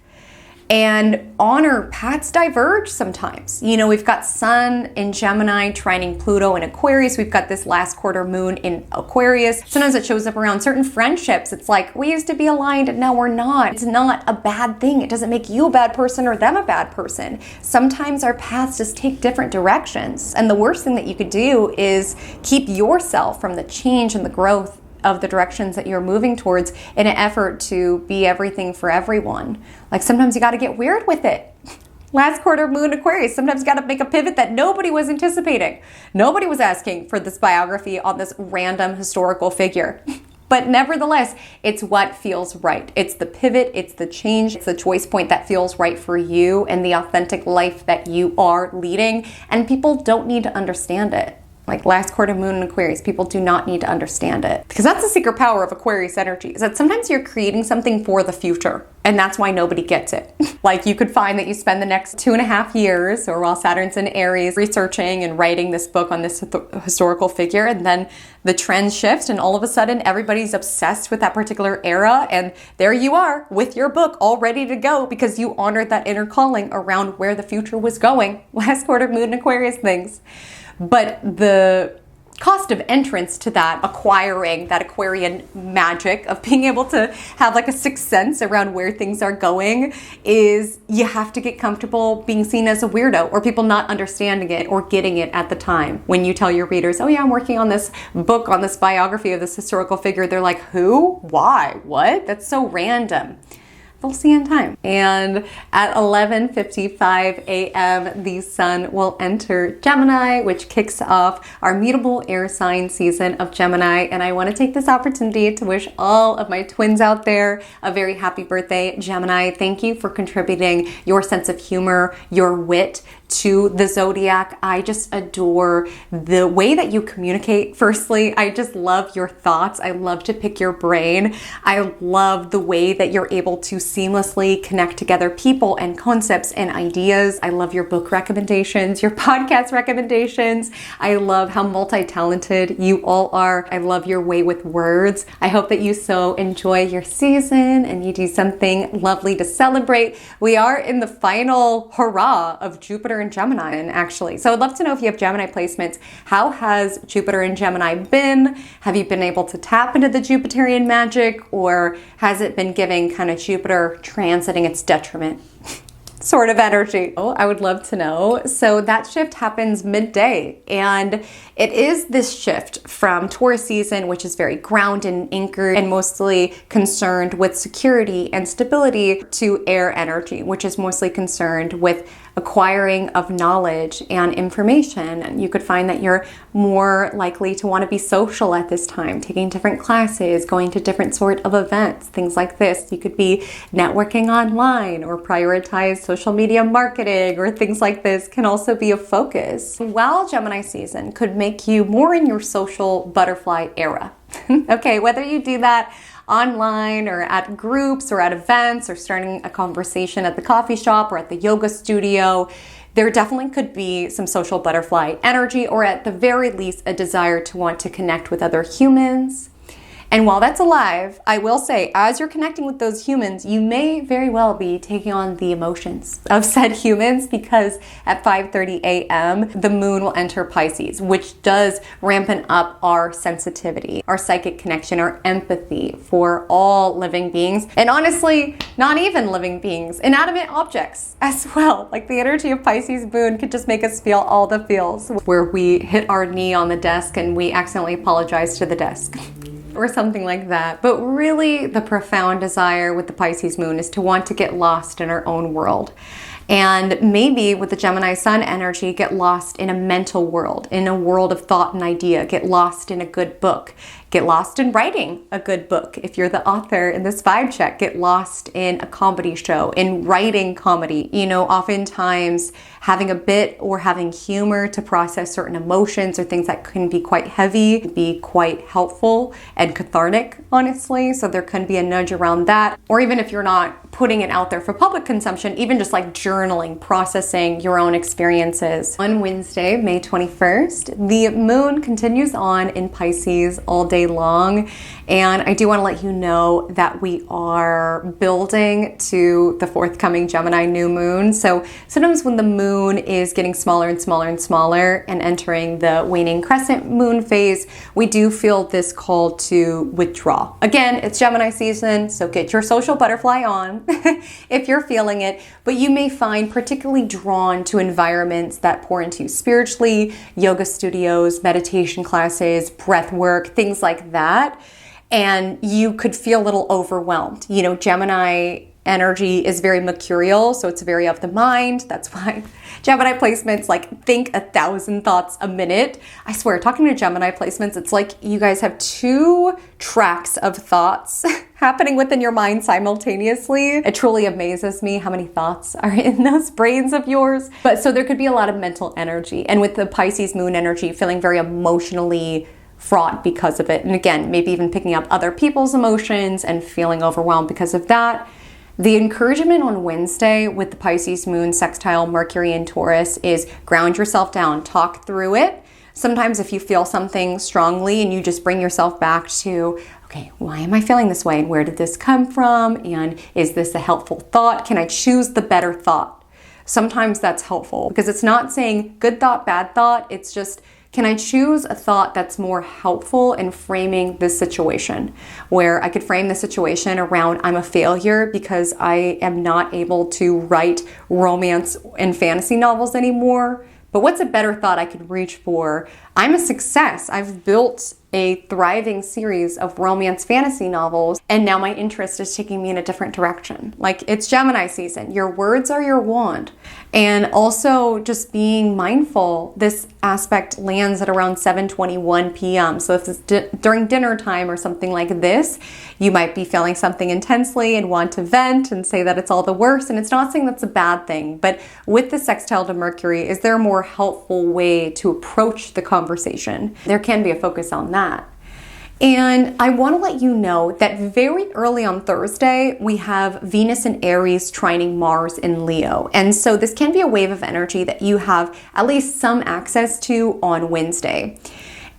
And honor paths diverge sometimes. We've got Sun in Gemini trining Pluto in Aquarius. We've got this last quarter moon in Aquarius. Sometimes it shows up around certain friendships. It's like, we used to be aligned and now we're not. It's not a bad thing. It doesn't make you a bad person or them a bad person. Sometimes our paths just take different directions. And the worst thing that you could do is keep yourself from the change and the growth of the directions that you're moving towards in an effort to be everything for everyone. Like, sometimes you got to get weird with it. Last quarter moon Aquarius, sometimes you got to make a pivot that nobody was anticipating. Nobody was asking for this biography on this random historical figure. But nevertheless, it's what feels right. It's the pivot, it's the change, it's the choice point that feels right for you and the authentic life that you are leading. And people don't need to understand it. Like last quarter moon in Aquarius, people do not need to understand it. Because that's the secret power of Aquarius energy, is that sometimes you're creating something for the future. And that's why nobody gets it. Like, you could find that you spend the next 2.5 years, or while Saturn's in Aries, researching and writing this book on this historical figure, and then the trend shifts and all of a sudden everybody's obsessed with that particular era, and there you are with your book all ready to go because you honored that inner calling around where the future was going. Last quarter moon in Aquarius things. But the cost of entrance to that, acquiring that Aquarian magic of being able to have like a sixth sense around where things are going, is you have to get comfortable being seen as a weirdo, or people not understanding it or getting it at the time. When you tell your readers, oh yeah, I'm working on this book, on this biography of this historical figure, they're like, who? Why? What? That's so random. they'll see in time. And at 11:55 a.m., the sun will enter Gemini, which kicks off our mutable air sign season of Gemini. And I want to take this opportunity to wish all of my twins out there a very happy birthday, Gemini. Thank you for contributing your sense of humor, your wit to the zodiac. I just adore the way that you communicate. Firstly, I just love your thoughts. I love to pick your brain. I love the way that you're able to seamlessly connect together people and concepts and ideas. I love your book recommendations, your podcast recommendations. I love how multi-talented you all are. I love your way with words. I hope that you so enjoy your season and you do something lovely to celebrate. We are in the final hurrah of Jupiter and Gemini, actually. So I'd love to know if you have Gemini placements. How has Jupiter and Gemini been? Have you been able to tap into the Jupiterian magic, or has it been giving kind of Jupiter transiting its detriment sort of energy? Oh, I would love to know. So that shift happens midday, and it is this shift from Taurus season, which is very grounded and anchored and mostly concerned with security and stability, to air energy, which is mostly concerned with acquiring of knowledge and information. And you could find that you're more likely to want to be social at this time, taking different classes, going to different sort of events, things like this. You could be networking online or prioritize social media marketing, or things like this can also be a focus. While Gemini season could make you more in your social butterfly era. Okay, whether you do that online or at groups or at events or starting a conversation at the coffee shop or at the yoga studio, there definitely could be some social butterfly energy, or at the very least a desire to want to connect with other humans. And while that's alive, I will say, as you're connecting with those humans, you may very well be taking on the emotions of said humans, because at 5:30 a.m., the moon will enter Pisces, which does rampen up our sensitivity, our psychic connection, our empathy for all living beings. And honestly, not even living beings, inanimate objects as well. Like the energy of Pisces moon could just make us feel all the feels, where we hit our knee on the desk and we accidentally apologize to the desk. Or something like that. But really, the profound desire with the Pisces moon is to want to get lost in our own world. And maybe with the Gemini sun energy, get lost in a mental world, in a world of thought and idea, get lost in a good book, get lost in writing a good book. If you're the author in this vibe check, get lost in a comedy show, in writing comedy. You know, oftentimes having a bit or having humor to process certain emotions or things that can be quite heavy, be quite helpful and cathartic, honestly. So there can be a nudge around that. Or even if you're not putting it out there for public consumption, even just like journaling, processing your own experiences. On Wednesday, May 21st, the moon continues on in Pisces all day long. And I do want to let you know that we are building to the forthcoming Gemini new moon. So sometimes when the moon is getting smaller and smaller and smaller and entering the waning crescent moon phase, we do feel this call to withdraw. Again, it's Gemini season, so get your social butterfly on if you're feeling it. But you may find particularly drawn to environments that pour into you spiritually, yoga studios, meditation classes, breath work, things like that. And you could feel a little overwhelmed. You know, Gemini energy is very mercurial, so it's very of the mind. That's why Gemini placements like think 1,000 thoughts a minute. I swear, talking to Gemini placements, it's like you guys have 2 tracks of thoughts happening within your mind simultaneously. It truly amazes me how many thoughts are in those brains of yours. But so there could be a lot of mental energy. And with the Pisces moon energy, feeling very emotionally fraught because of it. And again, maybe even picking up other people's emotions and feeling overwhelmed because of that. The encouragement on Wednesday with the Pisces moon sextile Mercury and Taurus is ground yourself down, talk through it. Sometimes if you feel something strongly and you just bring yourself back to, okay, why am I feeling this way? And where did this come from? And is this a helpful thought? Can I choose the better thought? Sometimes that's helpful because it's not saying good thought, bad thought. It's just, can I choose a thought that's more helpful in framing this situation, where I could frame the situation around I'm a failure because I am not able to write romance and fantasy novels anymore. But what's a better thought I could reach for? I'm a success. I've built a thriving series of romance fantasy novels, and now my interest is taking me in a different direction. Like, it's Gemini season. Your words are your wand. And also just being mindful, this aspect lands at around 7:21 p.m. So if it's during dinner time or something like this, you might be feeling something intensely and want to vent and say that it's all the worst. And it's not saying that's a bad thing, but with the sextile to Mercury, is there a more helpful way to approach the conversation? There can be a focus on that. And I want to let you know that very early on Thursday, we have Venus in Aries trining Mars in Leo. And so this can be a wave of energy that you have at least some access to on Wednesday.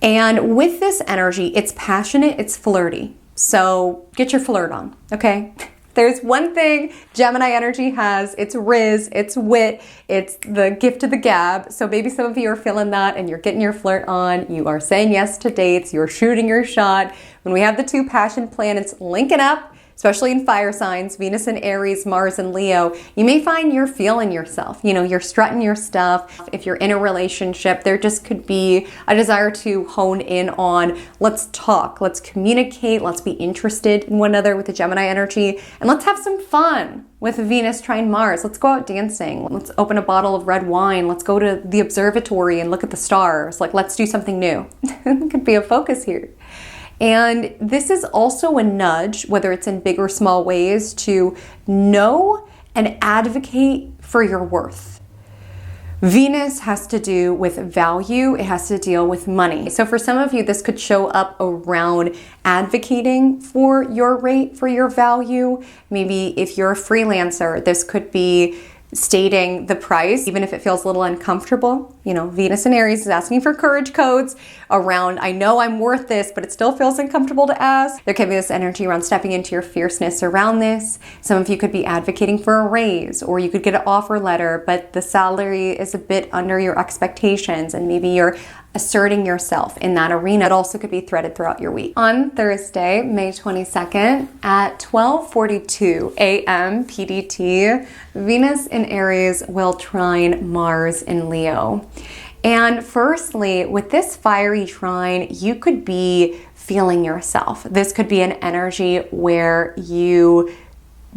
And with this energy, it's passionate, it's flirty. So get your flirt on, okay? There's one thing Gemini energy has, it's riz, it's wit, it's the gift of the gab. So maybe some of you are feeling that and you're getting your flirt on, you are saying yes to dates, you're shooting your shot. When we have the two passion planets linking up, especially in fire signs, Venus in Aries, Mars in Leo, you may find you're feeling yourself. You know, you're strutting your stuff. If you're in a relationship, there just could be a desire to hone in on, let's talk, let's communicate, let's be interested in one another with the Gemini energy, and let's have some fun with Venus trine Mars. Let's go out dancing. Let's open a bottle of red wine. Let's go to the observatory and look at the stars. Like, let's do something new. It could be a focus here. And this is also a nudge, whether it's in big or small ways, to know and advocate for your worth. Venus has to do with value. It has to deal with money. So for some of you, this could show up around advocating for your rate, for your value. Maybe if you're a freelancer, this could be stating the price, even if it feels a little uncomfortable. You know, Venus in Aries is asking for courage codes around, I know I'm worth this, but it still feels uncomfortable to ask. There can be this energy around stepping into your fierceness around this. Some of you could be advocating for a raise, or you could get an offer letter, but the salary is a bit under your expectations, and maybe you're asserting yourself in that arena. It also could be threaded throughout your week. On Thursday, May 22nd at 12:42 a.m. PDT, Venus in Aries will trine Mars in Leo. And firstly, with this fiery trine, you could be feeling yourself. This could be an energy where you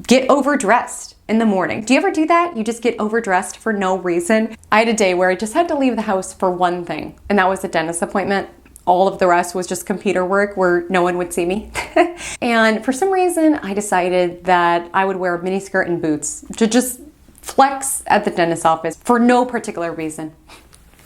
get overdressed in the morning. Do you ever do that? You just get overdressed for no reason? I had a day where I just had to leave the house for one thing, and that was a dentist appointment. All of the rest was just computer work where no one would see me. And for some reason, I decided that I would wear a mini skirt and boots to just flex at the dentist's office for no particular reason.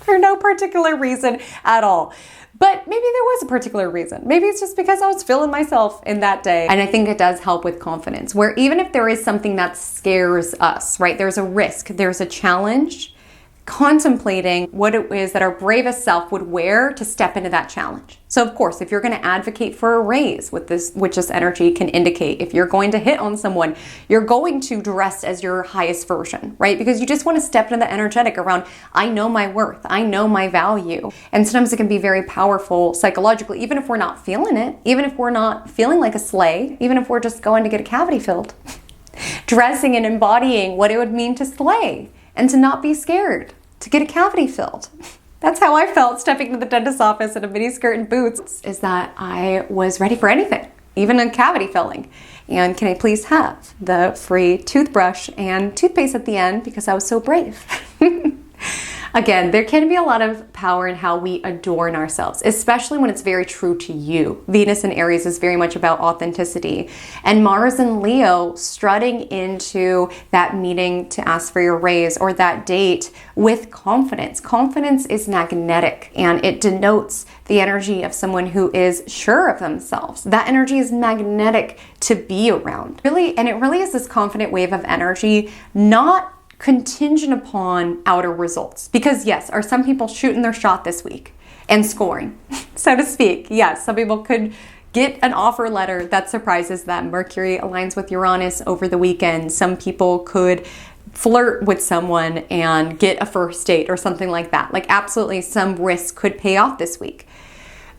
For no particular reason at all. But maybe there was a particular reason. Maybe it's just because I was feeling myself in that day. And I think it does help with confidence, where even if there is something that scares us, right? There's a risk, there's a challenge, contemplating what it is that our bravest self would wear to step into that challenge. So of course, if you're going to advocate for a raise, with this, which this energy can indicate, if you're going to hit on someone, you're going to dress as your highest version, right? Because you just want to step into the energetic around, I know my worth, I know my value. And sometimes it can be very powerful psychologically, even if we're not feeling it, even if we're not feeling like a slay, even if we're just going to get a cavity filled, dressing and embodying what it would mean to slay and to not be scared, to get a cavity filled. That's how I felt stepping to the dentist's office in a mini skirt and boots, is that I was ready for anything, even a cavity filling. And can I please have the free toothbrush and toothpaste at the end because I was so brave. Again, there can be a lot of power in how we adorn ourselves, especially when it's very true to you. Venus in Aries is very much about authenticity. And Mars in Leo strutting into that meeting to ask for your raise or that date with confidence. Confidence is magnetic, and it denotes the energy of someone who is sure of themselves. That energy is magnetic to be around. Really, and it really is this confident wave of energy, not contingent upon outer results. Because yes, are some people shooting their shot this week and scoring, so to speak? Yes, some people could get an offer letter that surprises them. Mercury aligns with Uranus over the weekend. Some people could flirt with someone and get a first date or something like that. Like absolutely some risk could pay off this week.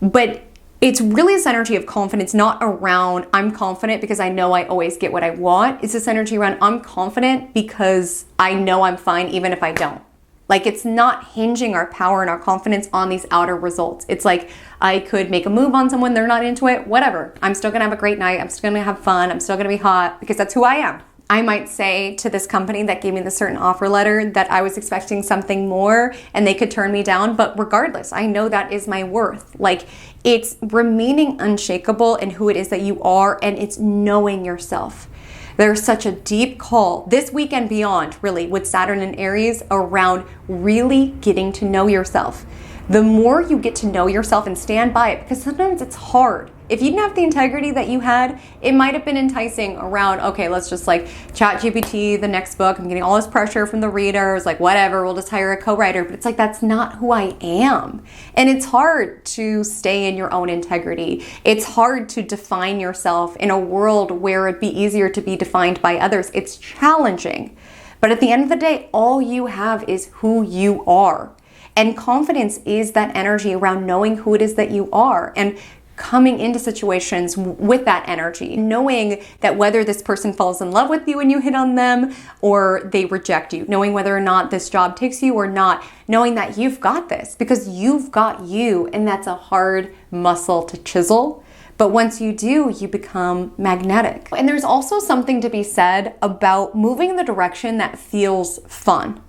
But it's really this energy of confidence, not around I'm confident because I know I always get what I want. It's this energy around I'm confident because I know I'm fine even if I don't. Like, it's not hinging our power and our confidence on these outer results. It's like, I could make a move on someone, they're not into it, whatever. I'm still gonna have a great night. I'm still gonna have fun. I'm still gonna be hot because that's who I am. I might say to this company that gave me the certain offer letter that I was expecting something more and they could turn me down. But regardless, I know that is my worth. Like, it's remaining unshakable in who it is that you are, and it's knowing yourself. There's such a deep call this week and beyond, really, with Saturn and Aries around really getting to know yourself. The more you get to know yourself and stand by it, because sometimes it's hard. If you didn't have the integrity that you had, it might have been enticing around, okay, let's just like chat GPT, the next book. I'm getting all this pressure from the readers, like whatever, we'll just hire a co-writer. But it's like, that's not who I am. And it's hard to stay in your own integrity. It's hard to define yourself in a world where it'd be easier to be defined by others. It's challenging. But at the end of the day, all you have is who you are. And confidence is that energy around knowing who it is that you are and coming into situations with that energy, knowing that whether this person falls in love with you and you hit on them or they reject you, knowing whether or not this job takes you or not, knowing that you've got this because you've got you, and that's a hard muscle to chisel. But once you do, you become magnetic. And there's also something to be said about moving in the direction that feels fun.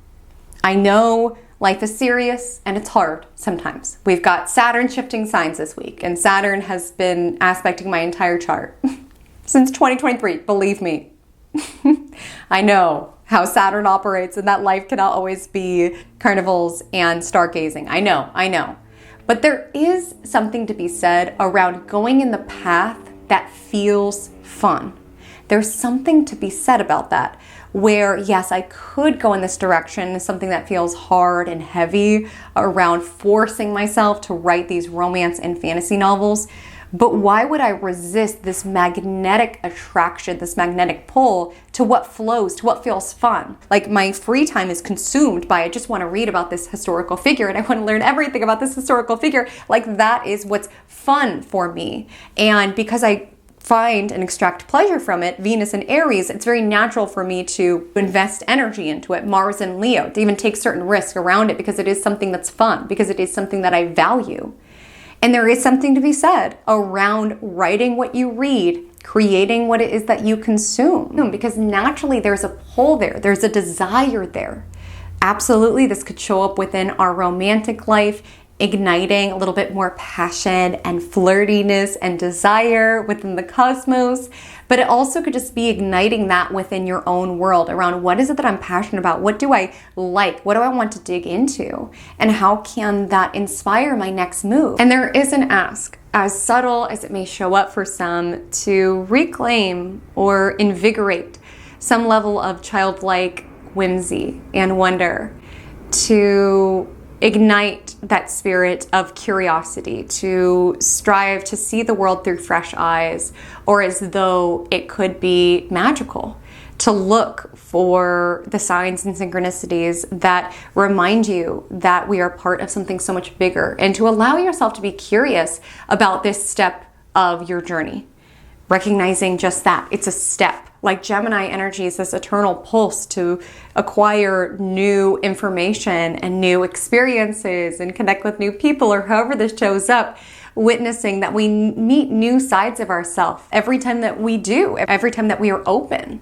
I know life is serious and it's hard sometimes. We've got Saturn shifting signs this week, and Saturn has been aspecting my entire chart since 2023, believe me. I know how Saturn operates and that life cannot always be carnivals and stargazing. I know. But there is something to be said around going in the path that feels fun. There's something to be said about that, where yes, I could go in this direction, something that feels hard and heavy around forcing myself to write these romance and fantasy novels. But why would I resist this magnetic attraction, this magnetic pull to what flows, to what feels fun? Like, my free time is consumed by, I just want to read about this historical figure and I want to learn everything about this historical figure. Like, that is what's fun for me. And because I find and extract pleasure from it, Venus and Aries, it's very natural for me to invest energy into it. Mars and Leo, to even take certain risk around it because it is something that's fun, because it is something that I value. And there is something to be said around writing what you read, creating what it is that you consume, because naturally there's a pull there, there's a desire there. Absolutely, this could show up within our romantic life, igniting a little bit more passion and flirtiness and desire within the cosmos, but it also could just be igniting that within your own world around what is it that I'm passionate about? What do I like? What do I want to dig into? And how can that inspire my next move? And there is an ask, as subtle as it may show up for some, to reclaim or invigorate some level of childlike whimsy and wonder, to ignite that spirit of curiosity, to strive to see the world through fresh eyes, or as though it could be magical, to look for the signs and synchronicities that remind you that we are part of something so much bigger, and to allow yourself to be curious about this step of your journey. Recognizing just that, it's a step. Like Gemini energy is this eternal pulse to acquire new information and new experiences and connect with new people, or however this shows up, witnessing that we meet new sides of ourselves every time that we do, every time that we are open.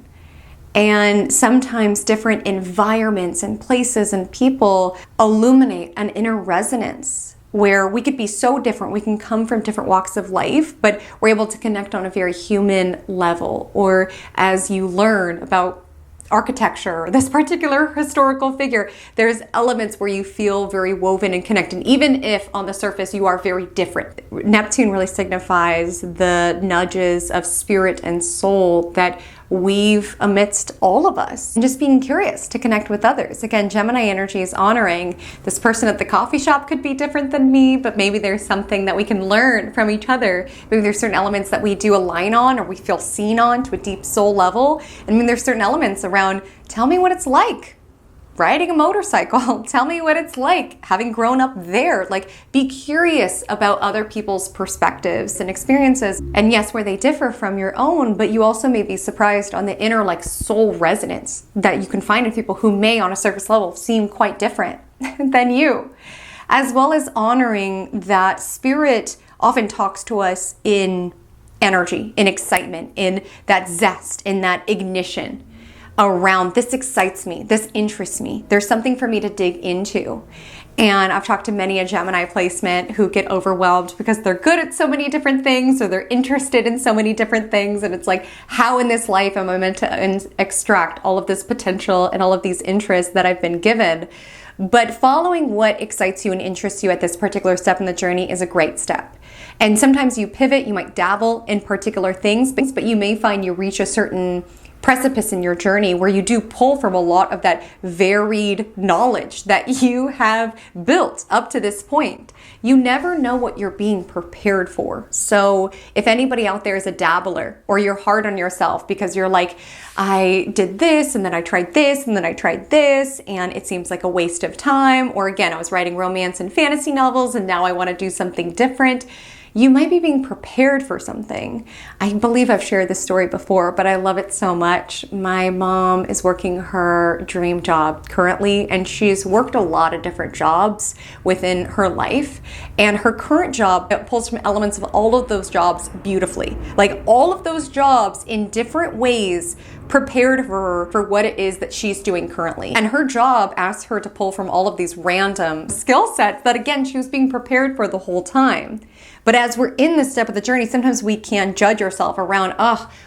And sometimes different environments and places and people illuminate an inner resonance where we could be so different. We can come from different walks of life, but we're able to connect on a very human level. Or as you learn about architecture, this particular historical figure, there's elements where you feel very woven and connected, even if on the surface you are very different. Neptune really signifies the nudges of spirit and soul that weave amidst all of us, and just being curious to connect with others. Again, Gemini energy is honoring this person at the coffee shop could be different than me, but maybe there's something that we can learn from each other. Maybe there's certain elements that we do align on, or we feel seen on to a deep soul level. And maybe there's certain elements around, tell me what it's like. riding a motorcycle. Tell me what it's like having grown up there. Like, be curious about other people's perspectives and experiences. And yes, where they differ from your own, but you also may be surprised on the inner like soul resonance that you can find in people who may on a surface level seem quite different than you. As well as honoring that spirit often talks to us in energy, in excitement, in that zest, in that ignition around this excites me, this interests me, there's something for me to dig into. And I've talked to many a Gemini placement who get overwhelmed because they're good at so many different things or they're interested in so many different things. And it's like, how in this life am I meant to extract all of this potential and all of these interests that I've been given? But following what excites you and interests you at this particular step in the journey is a great step. And sometimes you pivot, you might dabble in particular things, but you may find you reach a certain precipice in your journey where you do pull from a lot of that varied knowledge that you have built up to this point. You never know what you're being prepared for. So if anybody out there is a dabbler or you're hard on yourself because you're like, I did this and then I tried this and then I tried this and it seems like a waste of time, or again, I was writing romance and fantasy novels and now I want to do something different. You might be being prepared for something. I believe I've shared this story before, but I love it so much. My mom is working her dream job currently, and she's worked a lot of different jobs within her life. And her current job pulls from elements of all of those jobs beautifully. Like all of those jobs in different ways prepared her for what it is that she's doing currently. And her job asked her to pull from all of these random skill sets that, again, she was being prepared for the whole time. But as we're in this step of the journey, sometimes we can judge ourselves around,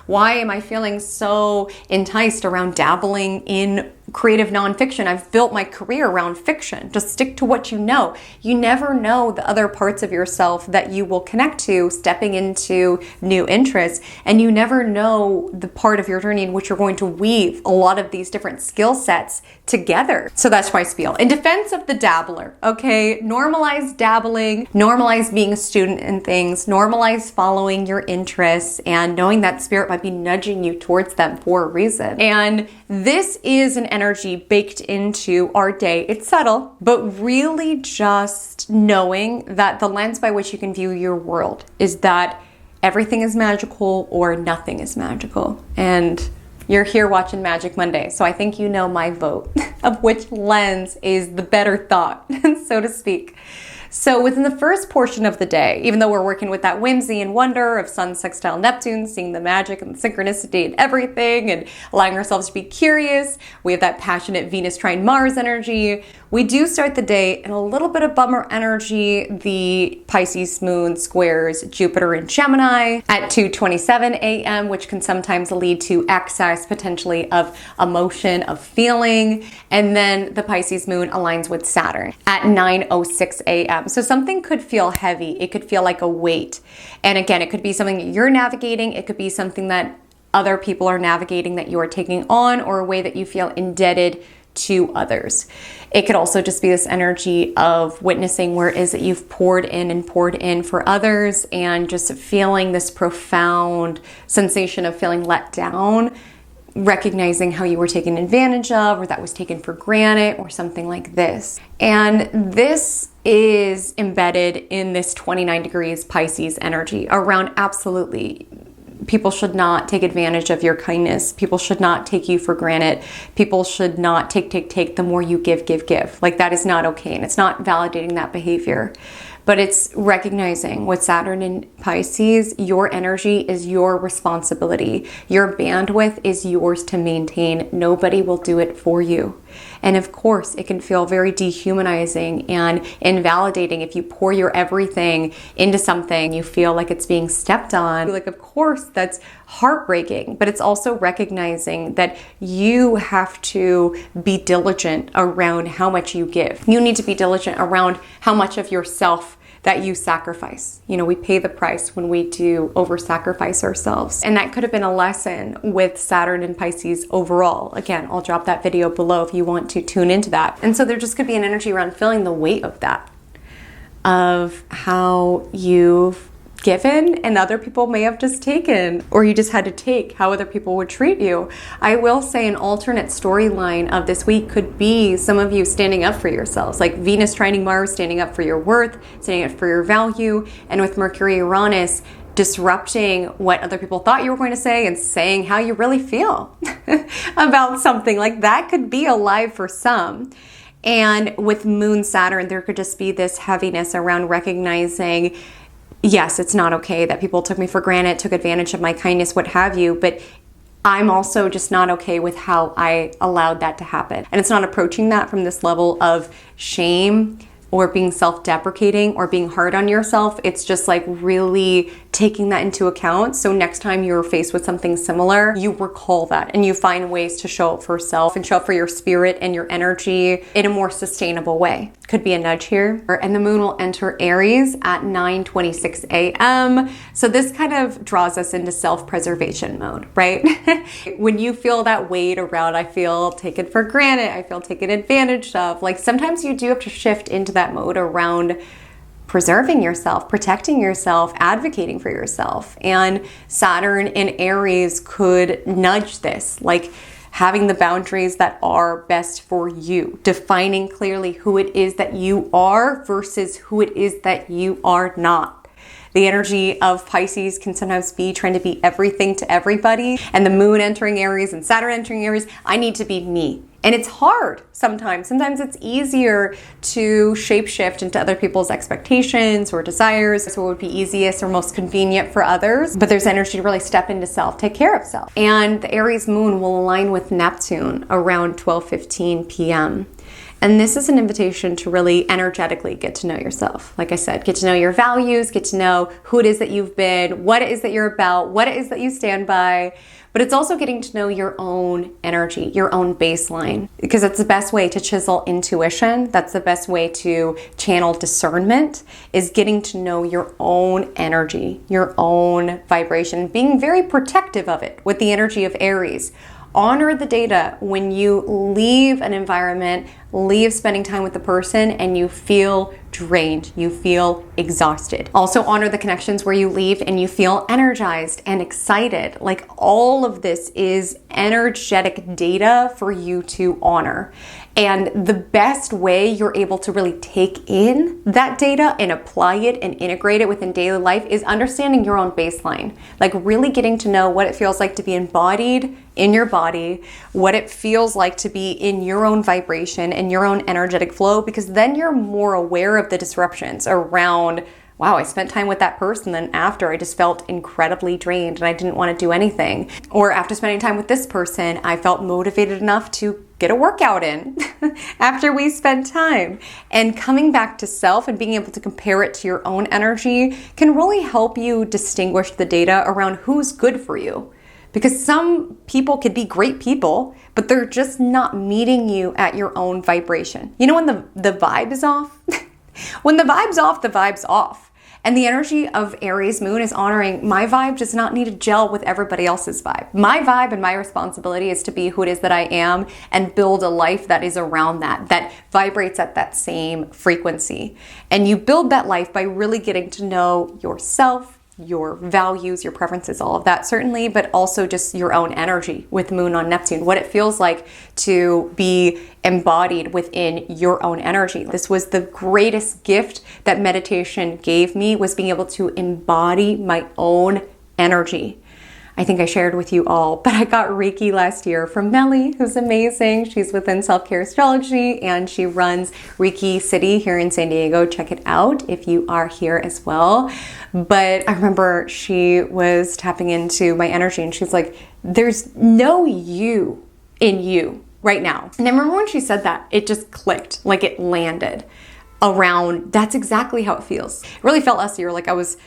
why am I feeling so enticed around dabbling in creative nonfiction? I've built my career around fiction. Just stick to what you know. You never know the other parts of yourself that you will connect to stepping into new interests. And you never know the part of your journey in which you're going to weave a lot of these different skill sets together. So that's my spiel. In defense of the dabbler, okay? Normalize dabbling, normalize being a student in things, normalize following your interests and knowing that spirit might be nudging you towards them for a reason. And this is an energy baked into our day. It's subtle, but really just knowing that the lens by which you can view your world is that everything is magical or nothing is magical. And you're here watching Magic Monday, so I think you know my vote of which lens is the better thought, so to speak. So within the first portion of the day, even though we're working with that whimsy and wonder of Sun sextile Neptune, seeing the magic and the synchronicity and everything and allowing ourselves to be curious, we have that passionate Venus trine Mars energy. We do start the day in a little bit of bummer energy. The Pisces moon squares Jupiter in Gemini at 2:27 a.m., which can sometimes lead to excess potentially of emotion, of feeling. And then the Pisces moon aligns with Saturn at 9:06 a.m. So something could feel heavy. It could feel like a weight. And again, it could be something that you're navigating. It could be something that other people are navigating that you are taking on, or a way that you feel indebted to others. It could also just be this energy of witnessing where it is that you've poured in for others and just feeling this profound sensation of feeling let down, recognizing how you were taken advantage of, or that was taken for granted, or something like this. And this is embedded in this 29 degrees Pisces energy around absolutely. People should not take advantage of your kindness. People should not take you for granted. People should not take the more you give. Like, that is not okay. And it's not validating that behavior. But it's recognizing with Saturn in Pisces, your energy is your responsibility. Your bandwidth is yours to maintain. Nobody will do it for you. And of course, it can feel very dehumanizing and invalidating if you pour your everything into something, you feel like it's being stepped on. Like, of course, that's heartbreaking, but it's also recognizing that you have to be diligent around how much you give. You need to be diligent around how much of yourself that you sacrifice. You know, we pay the price when we do over-sacrifice ourselves. And that could have been a lesson with Saturn and Pisces overall. Again, I'll drop that video below if you want to tune into that. And so there just could be an energy around feeling the weight of that, of how you've given and other people may have just taken, or you just had to take how other people would treat you. I will say an alternate storyline of this week could be some of you standing up for yourselves, like Venus trining Mars, standing up for your worth, standing up for your value, and with Mercury, Uranus, disrupting what other people thought you were going to say and saying how you really feel about something. Like that could be alive for some. And with Moon Saturn, there could just be this heaviness around recognizing, yes, it's not okay that people took me for granted, took advantage of my kindness, what have you, but I'm also just not okay with how I allowed that to happen. And it's not approaching that from this level of shame or being self-deprecating or being hard on yourself. It's just like really taking that into account. So next time you're faced with something similar, you recall that and you find ways to show up for self and show up for your spirit and your energy in a more sustainable way. Could be a nudge here. And the moon will enter Aries at 9:26 a.m. So this kind of draws us into self-preservation mode, right? When you feel that weight around, I feel taken for granted, I feel taken advantage of, like sometimes you do have to shift into that mode around preserving yourself, protecting yourself, advocating for yourself. And Saturn in Aries could nudge this, like having the boundaries that are best for you, defining clearly who it is that you are versus who it is that you are not. The energy of Pisces can sometimes be trying to be everything to everybody. And the moon entering Aries and Saturn entering Aries, I need to be me. And it's hard sometimes. Sometimes it's easier to shapeshift into other people's expectations or desires. So it would be easiest or most convenient for others. But there's energy to really step into self, take care of self. And the Aries moon will align with Neptune around 12:15 p.m. And this is an invitation to really energetically get to know yourself. Like I said, get to know your values, get to know who it is that you've been, what it is that you're about, what it is that you stand by. But it's also getting to know your own energy, your own baseline, because that's the best way to chisel intuition. That's the best way to channel discernment, is getting to know your own energy, your own vibration, being very protective of it with the energy of Aries. Honor the data when you leave an environment, leave spending time with the person, and you feel drained, you feel exhausted. Also honor the connections where you leave and you feel energized and excited. Like all of this is energetic data for you to honor. And the best way you're able to really take in that data and apply it and integrate it within daily life is understanding your own baseline. Like really getting to know what it feels like to be embodied in your body, what it feels like to be in your own vibration and your own energetic flow, because then you're more aware of the disruptions around, wow, I spent time with that person, then after I just felt incredibly drained and I didn't want to do anything. Or after spending time with this person, I felt motivated enough to get a workout in after we spent time. And coming back to self and being able to compare it to your own energy can really help you distinguish the data around who's good for you. Because some people could be great people, but they're just not meeting you at your own vibration. You know when the vibe is off? When the vibe's off, the vibe's off. And the energy of Aries moon is honoring my vibe does not need to gel with everybody else's vibe. My vibe and my responsibility is to be who it is that I am and build a life that is around that vibrates at that same frequency. And you build that life by really getting to know yourself, your values, your preferences, all of that certainly, but also just your own energy with moon on Neptune, what it feels like to be embodied within your own energy. This was the greatest gift that meditation gave me, was being able to embody my own energy. I think I shared with you all, but I got Reiki last year from Melly, who's amazing. She's within Self-Care Astrology and she runs Reiki City here in San Diego. Check it out if you are here as well. But I remember she was tapping into my energy and she's like, there's no you in you right now. And I remember when she said that, it just clicked, like it landed around, that's exactly how it feels. It really felt last year like I was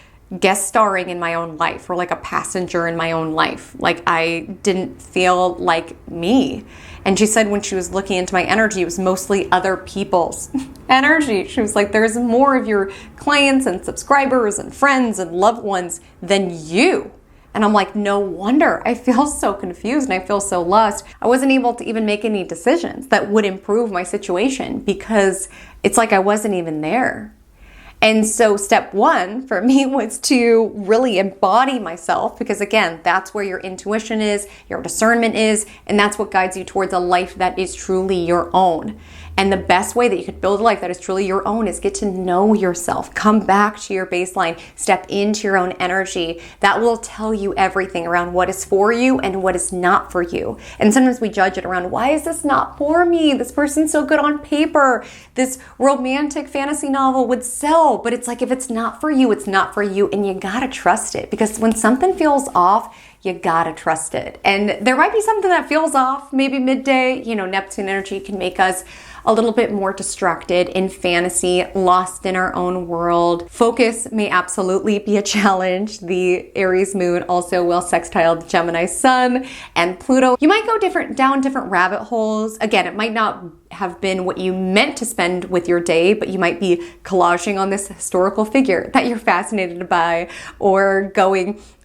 guest starring in my own life or like a passenger in my own life. Like I didn't feel like me. And she said when she was looking into my energy, it was mostly other people's energy. She was like, there's more of your clients and subscribers and friends and loved ones than you. And I'm like, no wonder. I feel so confused and I feel so lost. I wasn't able to even make any decisions that would improve my situation because it's like I wasn't even there. And so step one for me was to really embody myself, because again, that's where your intuition is, your discernment is, and that's what guides you towards a life that is truly your own. And the best way that you could build a life that is truly your own is get to know yourself. Come back to your baseline. Step into your own energy. That will tell you everything around what is for you and what is not for you. And sometimes we judge it around, why is this not for me? This person's so good on paper. This romantic fantasy novel would sell. But it's like, if it's not for you, it's not for you. And you gotta trust it. Because when something feels off, you gotta trust it. And there might be something that feels off, maybe midday. You know, Neptune energy can make us a little bit more distracted in fantasy, lost in our own world. Focus may absolutely be a challenge. The Aries moon also will sextile the Gemini sun and Pluto. You might go down different rabbit holes. Again, it might not have been what you meant to spend with your day, but you might be collaging on this historical figure that you're fascinated by, or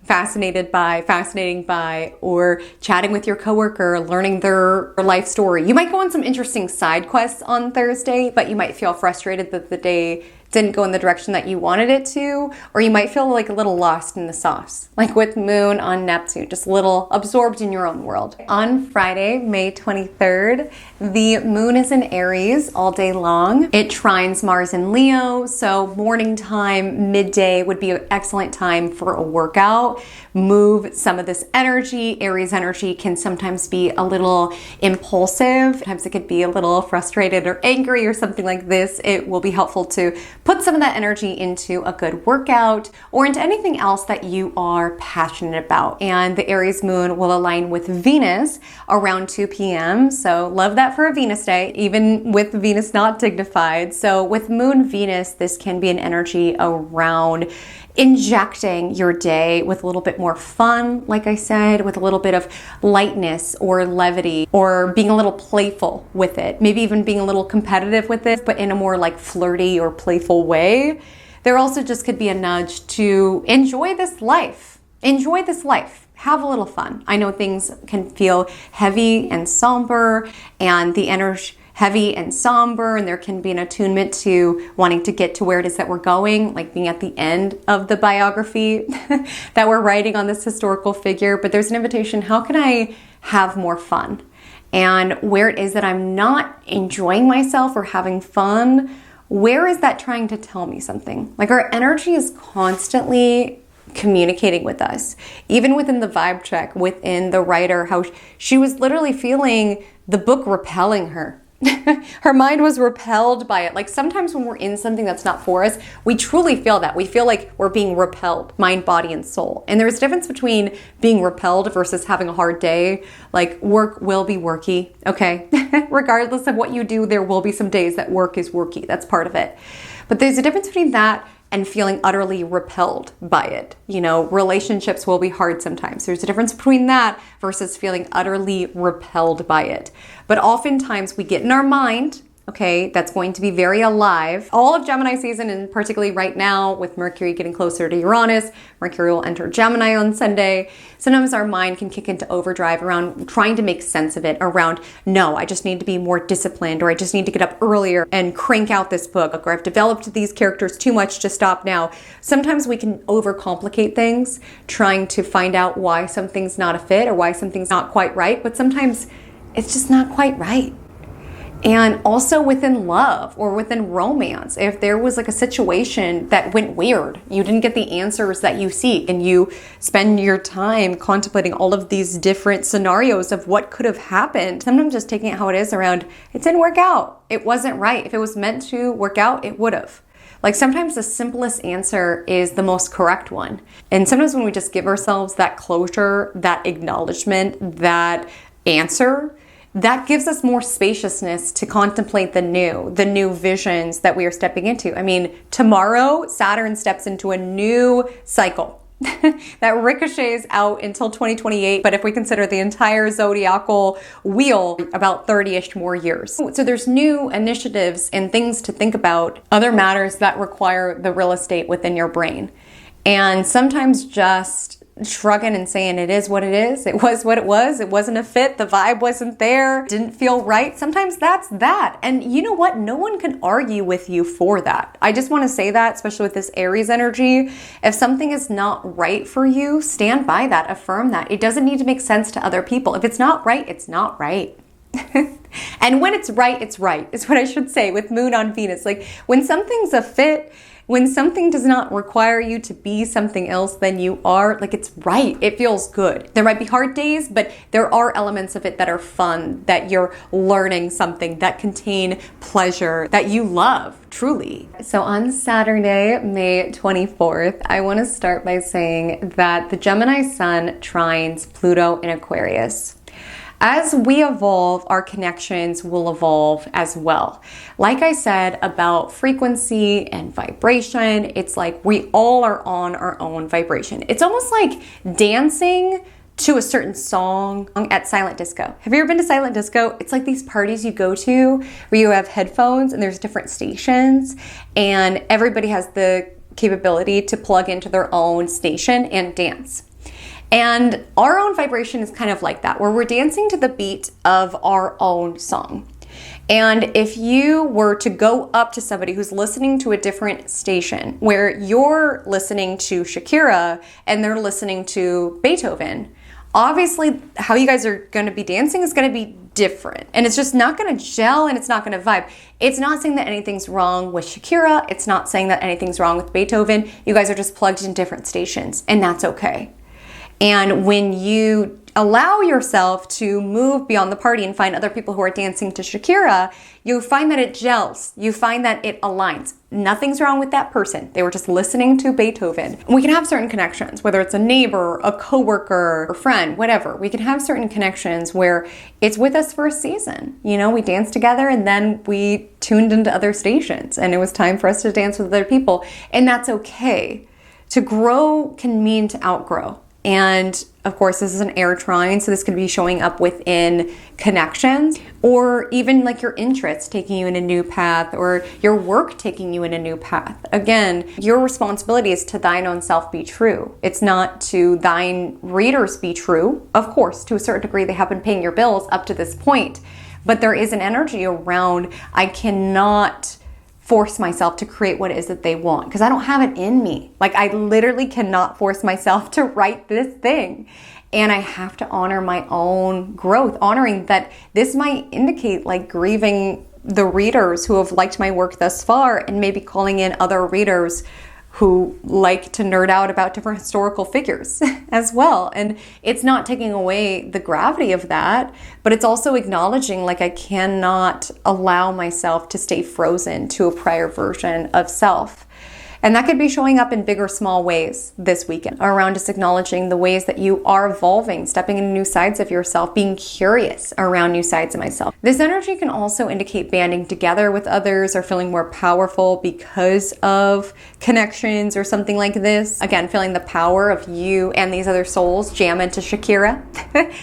fascinating by, or chatting with your coworker, learning their life story. You might go on some interesting side quests on Thursday, but you might feel frustrated that the day didn't go in the direction that you wanted it to, or you might feel like a little lost in the sauce, like with moon on Neptune, just a little absorbed in your own world. On Friday, May 23rd, the moon is in Aries all day long. It trines Mars in Leo, so morning time, midday would be an excellent time for a workout. Move some of this energy. Aries energy can sometimes be a little impulsive. Sometimes it could be a little frustrated or angry or something like this. It will be helpful to put some of that energy into a good workout or into anything else that you are passionate about. And the Aries moon will align with Venus around 2 p.m. So love that for a Venus day, even with Venus not dignified. So with moon Venus, this can be an energy around injecting your day with a little bit more fun, like I said, with a little bit of lightness or levity, or being a little playful with it, maybe even being a little competitive with it, but in a more like flirty or playful way. There also just could be a nudge to enjoy this life. Enjoy this life. Have a little fun. I know things can feel heavy and somber, and the energy heavy and somber, and there can be an attunement to wanting to get to where it is that we're going, like being at the end of the biography that we're writing on this historical figure. But there's an invitation, how can I have more fun? And where it is that I'm not enjoying myself or having fun, where is that trying to tell me something? Like, our energy is constantly communicating with us. Even within the vibe check, within the writer, how she was literally feeling the book repelling her. Her mind was repelled by it. Like, sometimes when we're in something that's not for us, we truly feel that. We feel like we're being repelled, mind, body, and soul. And there's a difference between being repelled versus having a hard day. Like, work will be worky, okay? Regardless of what you do, there will be some days that work is worky. That's part of it. But there's a difference between that and feeling utterly repelled by it. You know, relationships will be hard sometimes. There's a difference between that versus feeling utterly repelled by it. But oftentimes we get in our mind, okay, that's going to be very alive. All of Gemini season, and particularly right now with Mercury getting closer to Uranus, Mercury will enter Gemini on Sunday. Sometimes our mind can kick into overdrive around trying to make sense of it, around, no, I just need to be more disciplined, or I just need to get up earlier and crank out this book, or I've developed these characters too much to stop now. Sometimes we can overcomplicate things, trying to find out why something's not a fit or why something's not quite right, but sometimes it's just not quite right. And also within love or within romance, if there was like a situation that went weird, you didn't get the answers that you seek, and you spend your time contemplating all of these different scenarios of what could have happened, sometimes just taking it how it is around, it didn't work out. It wasn't right. If it was meant to work out, it would have. Like, sometimes the simplest answer is the most correct one. And sometimes when we just give ourselves that closure, that acknowledgement, that answer, that gives us more spaciousness to contemplate the new visions that we are stepping into. I mean, tomorrow, Saturn steps into a new cycle that ricochets out until 2028. But if we consider the entire zodiacal wheel, about 30-ish more years. So there's new initiatives and things to think about, other matters that require the real estate within your brain. And sometimes just shrugging and saying it is what it is. It was what it was. It wasn't a fit. The vibe wasn't there. Didn't feel right. Sometimes that's that. And you know what? No one can argue with you for that. I just want to say that, especially with this Aries energy. If something is not right for you, stand by that. Affirm that. It doesn't need to make sense to other people. If it's not right, it's not right. And when it's right, is what I should say with Moon on Venus. Like when something's a fit, when something does not require you to be something else than you are, like it's right. It feels good. There might be hard days, but there are elements of it that are fun, that you're learning something, that contain pleasure, that you love, truly. So on Saturday, May 24th, I want to start by saying that the Gemini Sun trines Pluto in Aquarius. As we evolve, our connections will evolve as well. Like I said about frequency and vibration, it's like we all are on our own vibration. It's almost like dancing to a certain song at silent disco. Have you ever been to silent disco? It's like these parties you go to where you have headphones and there's different stations and everybody has the capability to plug into their own station and dance. And our own vibration is kind of like that, where we're dancing to the beat of our own song. And if you were to go up to somebody who's listening to a different station, where you're listening to Shakira and they're listening to Beethoven, obviously how you guys are going to be dancing is going to be different. And it's just not going to gel and it's not going to vibe. It's not saying that anything's wrong with Shakira. It's not saying that anything's wrong with Beethoven. You guys are just plugged in different stations, and that's okay. And when you allow yourself to move beyond the party and find other people who are dancing to Shakira, you find that it gels. You find that it aligns. Nothing's wrong with that person. They were just listening to Beethoven. We can have certain connections, whether it's a neighbor, a coworker, a friend, whatever. We can have certain connections where it's with us for a season. You know, we danced together and then we tuned into other stations and it was time for us to dance with other people. And that's okay. To grow can mean to outgrow. And of course, this is an air trine, so this could be showing up within connections or even like your interests taking you in a new path or your work taking you in a new path. Again, your responsibility is to thine own self be true. It's not to thine readers be true. Of course, to a certain degree, they have been paying your bills up to this point, but there is an energy around I cannot force myself to create what it is that they want because I don't have it in me. Like I literally cannot force myself to write this thing. And I have to honor my own growth, honoring that this might indicate like grieving the readers who have liked my work thus far and maybe calling in other readers who like to nerd out about different historical figures as well. And it's not taking away the gravity of that, but it's also acknowledging like I cannot allow myself to stay frozen to a prior version of self. And that could be showing up in big or small ways this weekend around just acknowledging the ways that you are evolving, stepping into new sides of yourself, being curious around new sides of myself. This energy can also indicate banding together with others or feeling more powerful because of connections or something like this. Again, feeling the power of you and these other souls jam into Shakira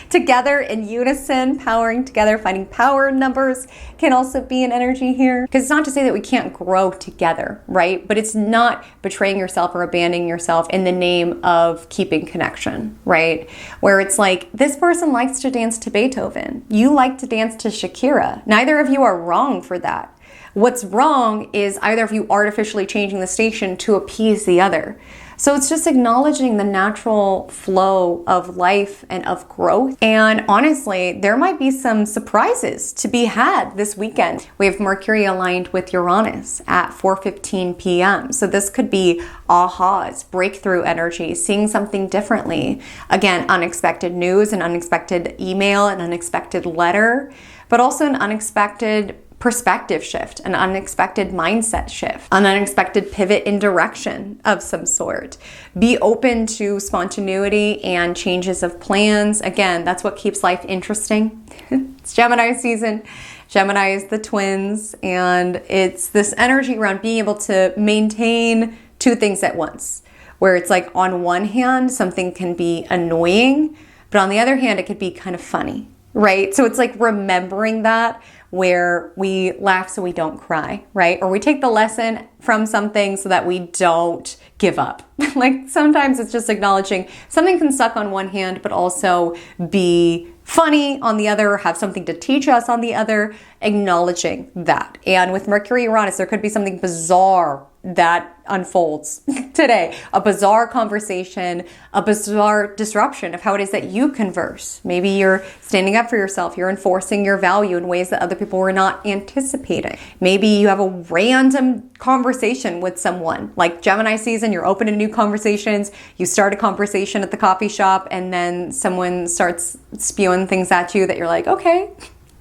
together in unison, powering together, finding power numbers can also be an energy here. Because it's not to say that we can't grow together, right? But it's not betraying yourself or abandoning yourself in the name of keeping connection, right? Where it's like, this person likes to dance to Beethoven. You like to dance to Shakira. Neither of you are wrong for that. What's wrong is either of you artificially changing the station to appease the other. So it's just acknowledging the natural flow of life and of growth. And honestly, there might be some surprises to be had this weekend. We have Mercury aligned with Uranus at 4:15 p.m. So this could be ahas, breakthrough energy, seeing something differently. Again, unexpected news, an unexpected email, an unexpected letter, but also an unexpected perspective shift, an unexpected mindset shift, an unexpected pivot in direction of some sort. Be open to spontaneity and changes of plans. Again, that's what keeps life interesting. It's Gemini season. Gemini is the twins, and it's this energy around being able to maintain two things at once, where it's like on one hand, something can be annoying, but on the other hand, it could be kind of funny. right? So it's like remembering that, where we laugh so we don't cry, right? Or we take the lesson from something so that we don't give up. Like sometimes it's just acknowledging something can suck on one hand, but also be funny on the other, have something to teach us on the other, acknowledging that. And with Mercury, Uranus, there could be something bizarre that unfolds today, a bizarre conversation, a bizarre disruption of how it is that you converse. Maybe you're standing up for yourself, you're enforcing your value in ways that other people were not anticipating. Maybe you have a random conversation with someone, like Gemini season, you're open to new conversations, you start a conversation at the coffee shop, and then someone starts spewing things at you that you're like, okay,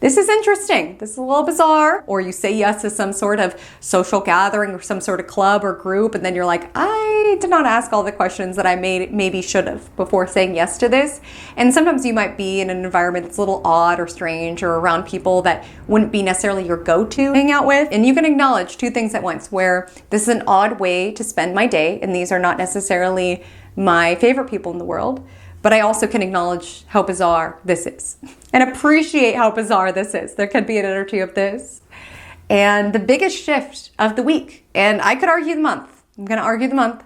this is interesting. This is a little bizarre. Or you say yes to some sort of social gathering or some sort of club or group, and then you're like, I did not ask all the questions that I maybe should have before saying yes to this. And sometimes you might be in an environment that's a little odd or strange, or around people that wouldn't be necessarily your go-to hang out with. And you can acknowledge two things at once, where this is an odd way to spend my day, and these are not necessarily my favorite people in the world. But I also can acknowledge how bizarre this is and appreciate how bizarre this is. There could be an energy of this. And the biggest shift of the week, and I could argue the month, I'm going to argue the month,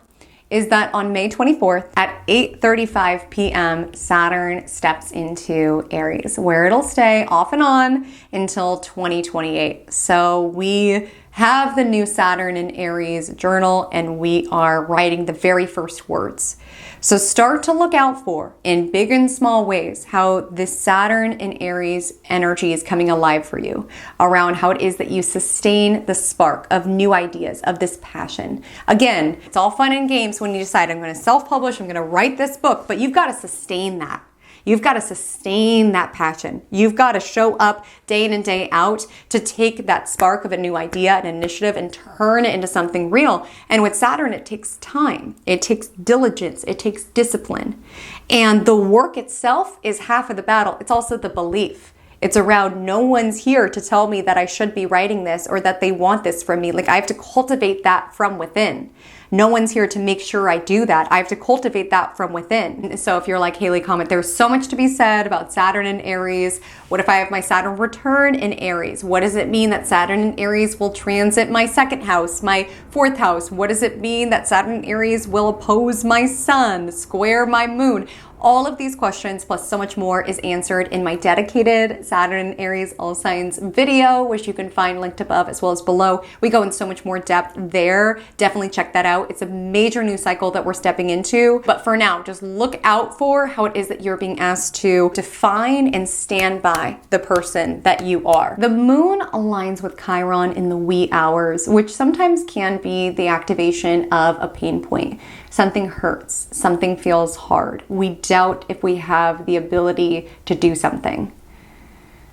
is that on May 24th at 8:35 p.m., Saturn steps into Aries, where it'll stay off and on until 2028. So we have the new Saturn in Aries journal, and we are writing the very first words. So start to look out for, in big and small ways, how this Saturn in Aries energy is coming alive for you, around how it is that you sustain the spark of new ideas, of this passion. Again, it's all fun and games when you decide, I'm going to self-publish, I'm going to write this book, but you've got to sustain that. You've got to sustain that passion. You've got to show up day in and day out to take that spark of a new idea, an initiative, and turn it into something real. And with Saturn, it takes time. It takes diligence. It takes discipline. And the work itself is half of the battle. It's also the belief. It's around, no one's here to tell me that I should be writing this or that they want this from me. Like, I have to cultivate that from within. No one's here to make sure I do that. I have to cultivate that from within. So if you're like Haley Comet, there's so much to be said about Saturn in Aries. What if I have my Saturn return in Aries? What does it mean that Saturn in Aries will transit my second house, my fourth house? What does it mean that Saturn in Aries will oppose my sun, square my moon? All of these questions, plus so much more, is answered in my dedicated Saturn in Aries All Signs video, which you can find linked above as well as below. We go in so much more depth there. Definitely check that out. It's a major new cycle that we're stepping into. But for now, just look out for how it is that you're being asked to define and stand by the person that you are. The moon aligns with Chiron in the wee hours, which sometimes can be the activation of a pain point. Something hurts, something feels hard. We doubt if we have the ability to do something.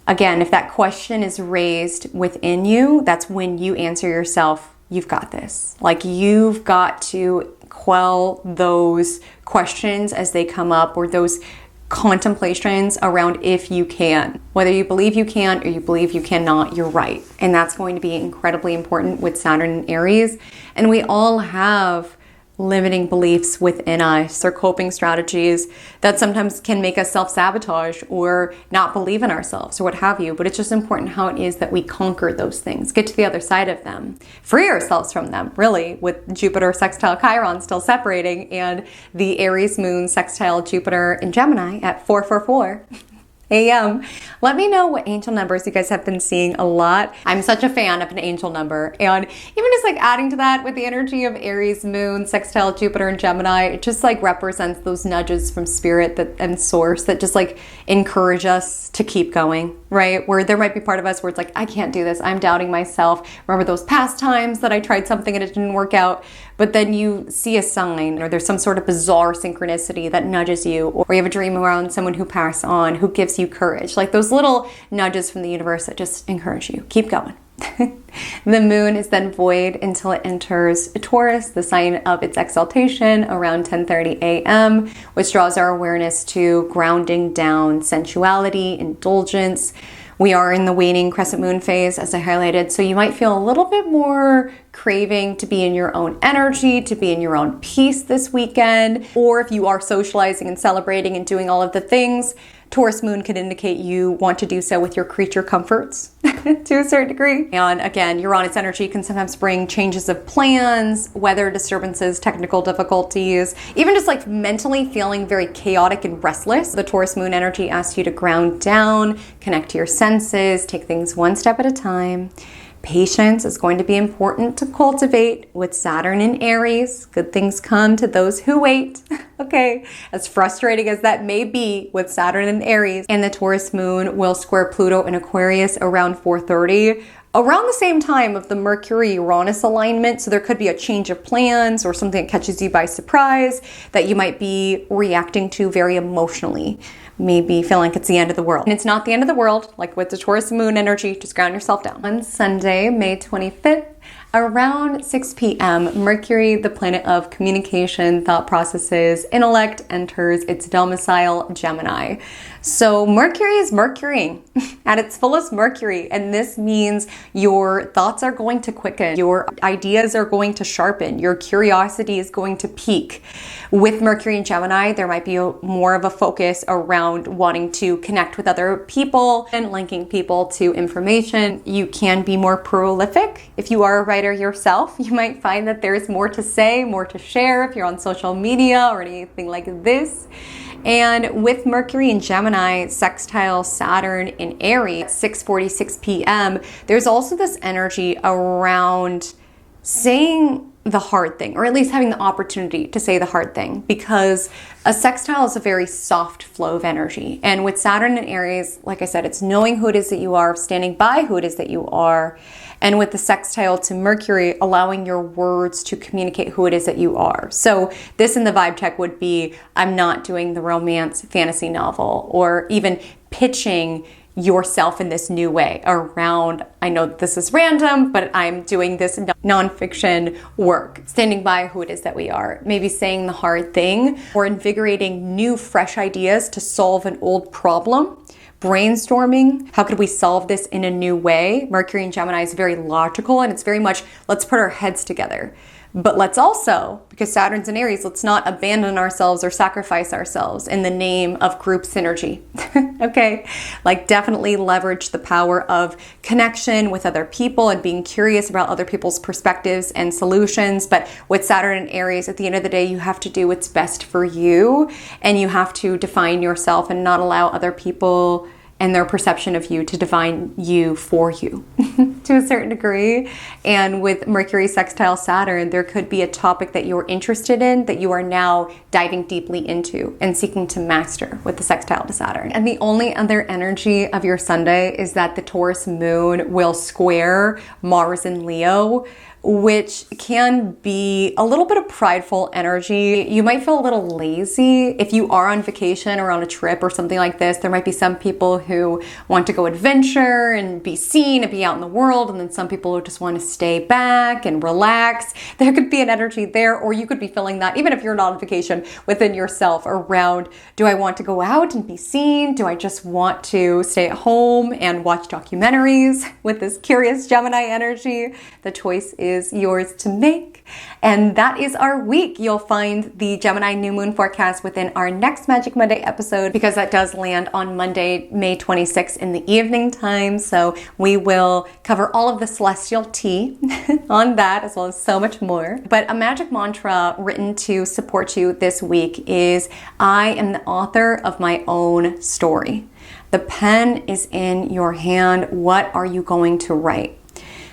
Again, if that question is raised within you, that's when you answer yourself, you've got this. Like, you've got to quell those questions as they come up, or those contemplations around if you can. Whether you believe you can or you believe you cannot, you're right. And that's going to be incredibly important with Saturn in Aries. And we all have limiting beliefs within us, or coping strategies that sometimes can make us self-sabotage or not believe in ourselves or what have you. But it's just important how it is that we conquer those things, get to the other side of them, free ourselves from them, really, with Jupiter sextile Chiron still separating, and the Aries moon sextile Jupiter in Gemini at 444 a.m. Let me know what angel numbers you guys have been seeing a lot. I'm such a fan of an angel number, and even just like adding to that with the energy of Aries moon sextile Jupiter and Gemini, it just like represents those nudges from spirit and source that just like encourage us to keep going, right? Where there might be part of us where it's like, I can't do this, I'm doubting myself. Remember those past times that I tried something and it didn't work out? But then you see a sign, or there's some sort of bizarre synchronicity that nudges you, or you have a dream around someone who passed on, who gives you courage. Like those little nudges from the universe that just encourage you. Keep going. The moon is then void until it enters Taurus, the sign of its exaltation, around 10:30 a.m., which draws our awareness to grounding down, sensuality, indulgence. We are in the waning crescent moon phase, as I highlighted, so you might feel a little bit more craving to be in your own energy, to be in your own peace this weekend. Or if you are socializing and celebrating and doing all of the things, Taurus moon could indicate you want to do so with your creature comforts to a certain degree. And again, Uranus energy can sometimes bring changes of plans, weather disturbances, technical difficulties, even just like mentally feeling very chaotic and restless. The Taurus moon energy asks you to ground down, connect to your senses, take things one step at a time. Patience is going to be important to cultivate with Saturn in Aries. Good things come to those who wait. Okay, as frustrating as that may be with Saturn in Aries. And the Taurus moon will square Pluto in Aquarius around 4:30, around the same time of the Mercury-Uranus alignment. So there could be a change of plans or something that catches you by surprise that you might be reacting to very emotionally. Maybe feeling like it's the end of the world. And it's not the end of the world, like with the Taurus moon energy, just ground yourself down. On Sunday, May 25th, around 6 p.m., Mercury, the planet of communication, thought processes, intellect, enters its domicile, Gemini. So Mercury is Mercurying at its fullest Mercury, and this means your thoughts are going to quicken, your ideas are going to sharpen, your curiosity is going to peak. With Mercury and Gemini, there might be more of a focus around wanting to connect with other people and linking people to information. You can be more prolific. If you are a writer yourself, you might find that there's more to say, more to share if you're on social media or anything like this. And with Mercury in Gemini, sextile Saturn in Aries, 6:46 p.m., there's also this energy around saying the hard thing, or at least having the opportunity to say the hard thing, because a sextile is a very soft flow of energy. And with Saturn in Aries, like I said, it's knowing who it is that you are, standing by who it is that you are. And with the sextile to Mercury, allowing your words to communicate who it is that you are. So this in the vibe check would be, I'm not doing the romance fantasy novel, or even pitching yourself in this new way around, I know this is random, but I'm doing this nonfiction work, standing by who it is that we are, maybe saying the hard thing, or invigorating new, fresh ideas to solve an old problem. Brainstorming, how could we solve this in a new way? Mercury in Gemini is very logical, and it's very much, let's put our heads together. But let's also, because Saturn's in Aries, let's not abandon ourselves or sacrifice ourselves in the name of group synergy. Okay? Like, definitely leverage the power of connection with other people and being curious about other people's perspectives and solutions. But with Saturn in Aries, at the end of the day, you have to do what's best for you, and you have to define yourself and not allow other people and their perception of you to define you for you to a certain degree. And with Mercury sextile Saturn, there could be a topic that you're interested in that you are now diving deeply into and seeking to master with the sextile to Saturn. And the only other energy of your Sunday is that the Taurus moon will square Mars in Leo, which can be a little bit of prideful energy. You might feel a little lazy if you are on vacation or on a trip or something like this. There might be some people who want to go adventure and be seen and be out in the world, and then some people who just want to stay back and relax. There could be an energy there, or you could be feeling that even if you're not on vacation within yourself around, do I want to go out and be seen? Do I just want to stay at home and watch documentaries? With this curious Gemini energy, the choice is yours to make. And that is our week. You'll find the Gemini new moon forecast within our next Magic Monday episode, because that does land on Monday, May 26th in the evening time. So we will cover all of the celestial tea on that, as well as so much more. But a magic mantra written to support you this week is, I am the author of my own story. The pen is in your hand. What are you going to write?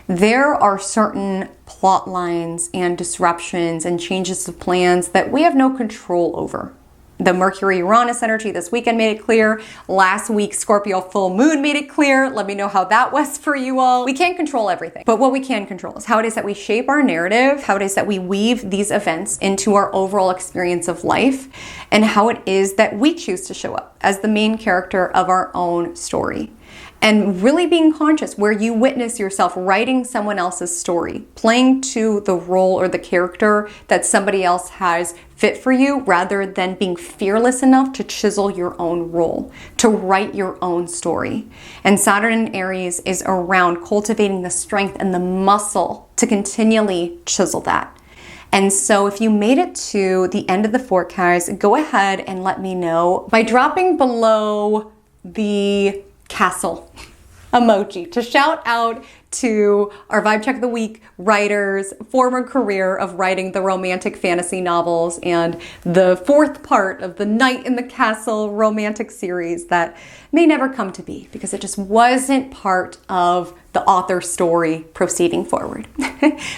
There are certain plot lines and disruptions and changes of plans that we have no control over. The Mercury-Uranus energy this weekend made it clear. Last week's Scorpio full moon made it clear. Let me know how that was for you all. We can't control everything, but what we can control is how it is that we shape our narrative, how it is that we weave these events into our overall experience of life, and how it is that we choose to show up as the main character of our own story. And really being conscious where you witness yourself writing someone else's story, playing to the role or the character that somebody else has fit for you, rather than being fearless enough to chisel your own role, to write your own story. And Saturn in Aries is around cultivating the strength and the muscle to continually chisel that. And so if you made it to the end of the forecast, go ahead and let me know by dropping below the castle emoji to shout out to our Vibe Check of the Week writers, former career of writing the romantic fantasy novels and the fourth part of the Night in the Castle romantic series that may never come to be because it just wasn't part of the author's story proceeding forward.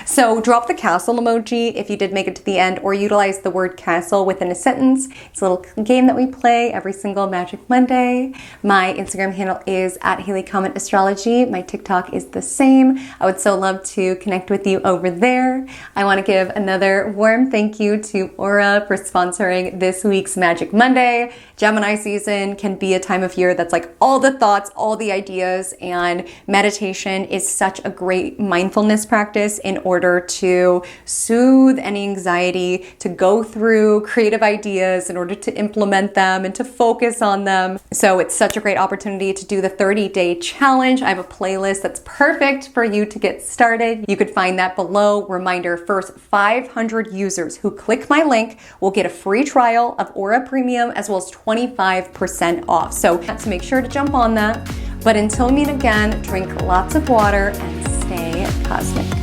So drop the castle emoji if you did make it to the end, or utilize the word castle within a sentence. It's a little game that we play every single Magic Monday. My Instagram handle is @HaleyCometAstrology. My TikTok is the same. I would so love to connect with you over there. I want to give another warm thank you to Aura for sponsoring this week's Magic Monday. Gemini season can be a time of year that's like all the thoughts, all the ideas, and meditation is such a great mindfulness practice in order to soothe any anxiety, to go through creative ideas in order to implement them and to focus on them. So it's such a great opportunity to do the 30-day challenge. I have a playlist that's perfect for you to get started. You could find that below. Reminder, first 500 users who click my link will get a free trial of Aura Premium as well as 25% off. So make sure to jump on that. But until we meet again, drink lots of water and stay cosmic.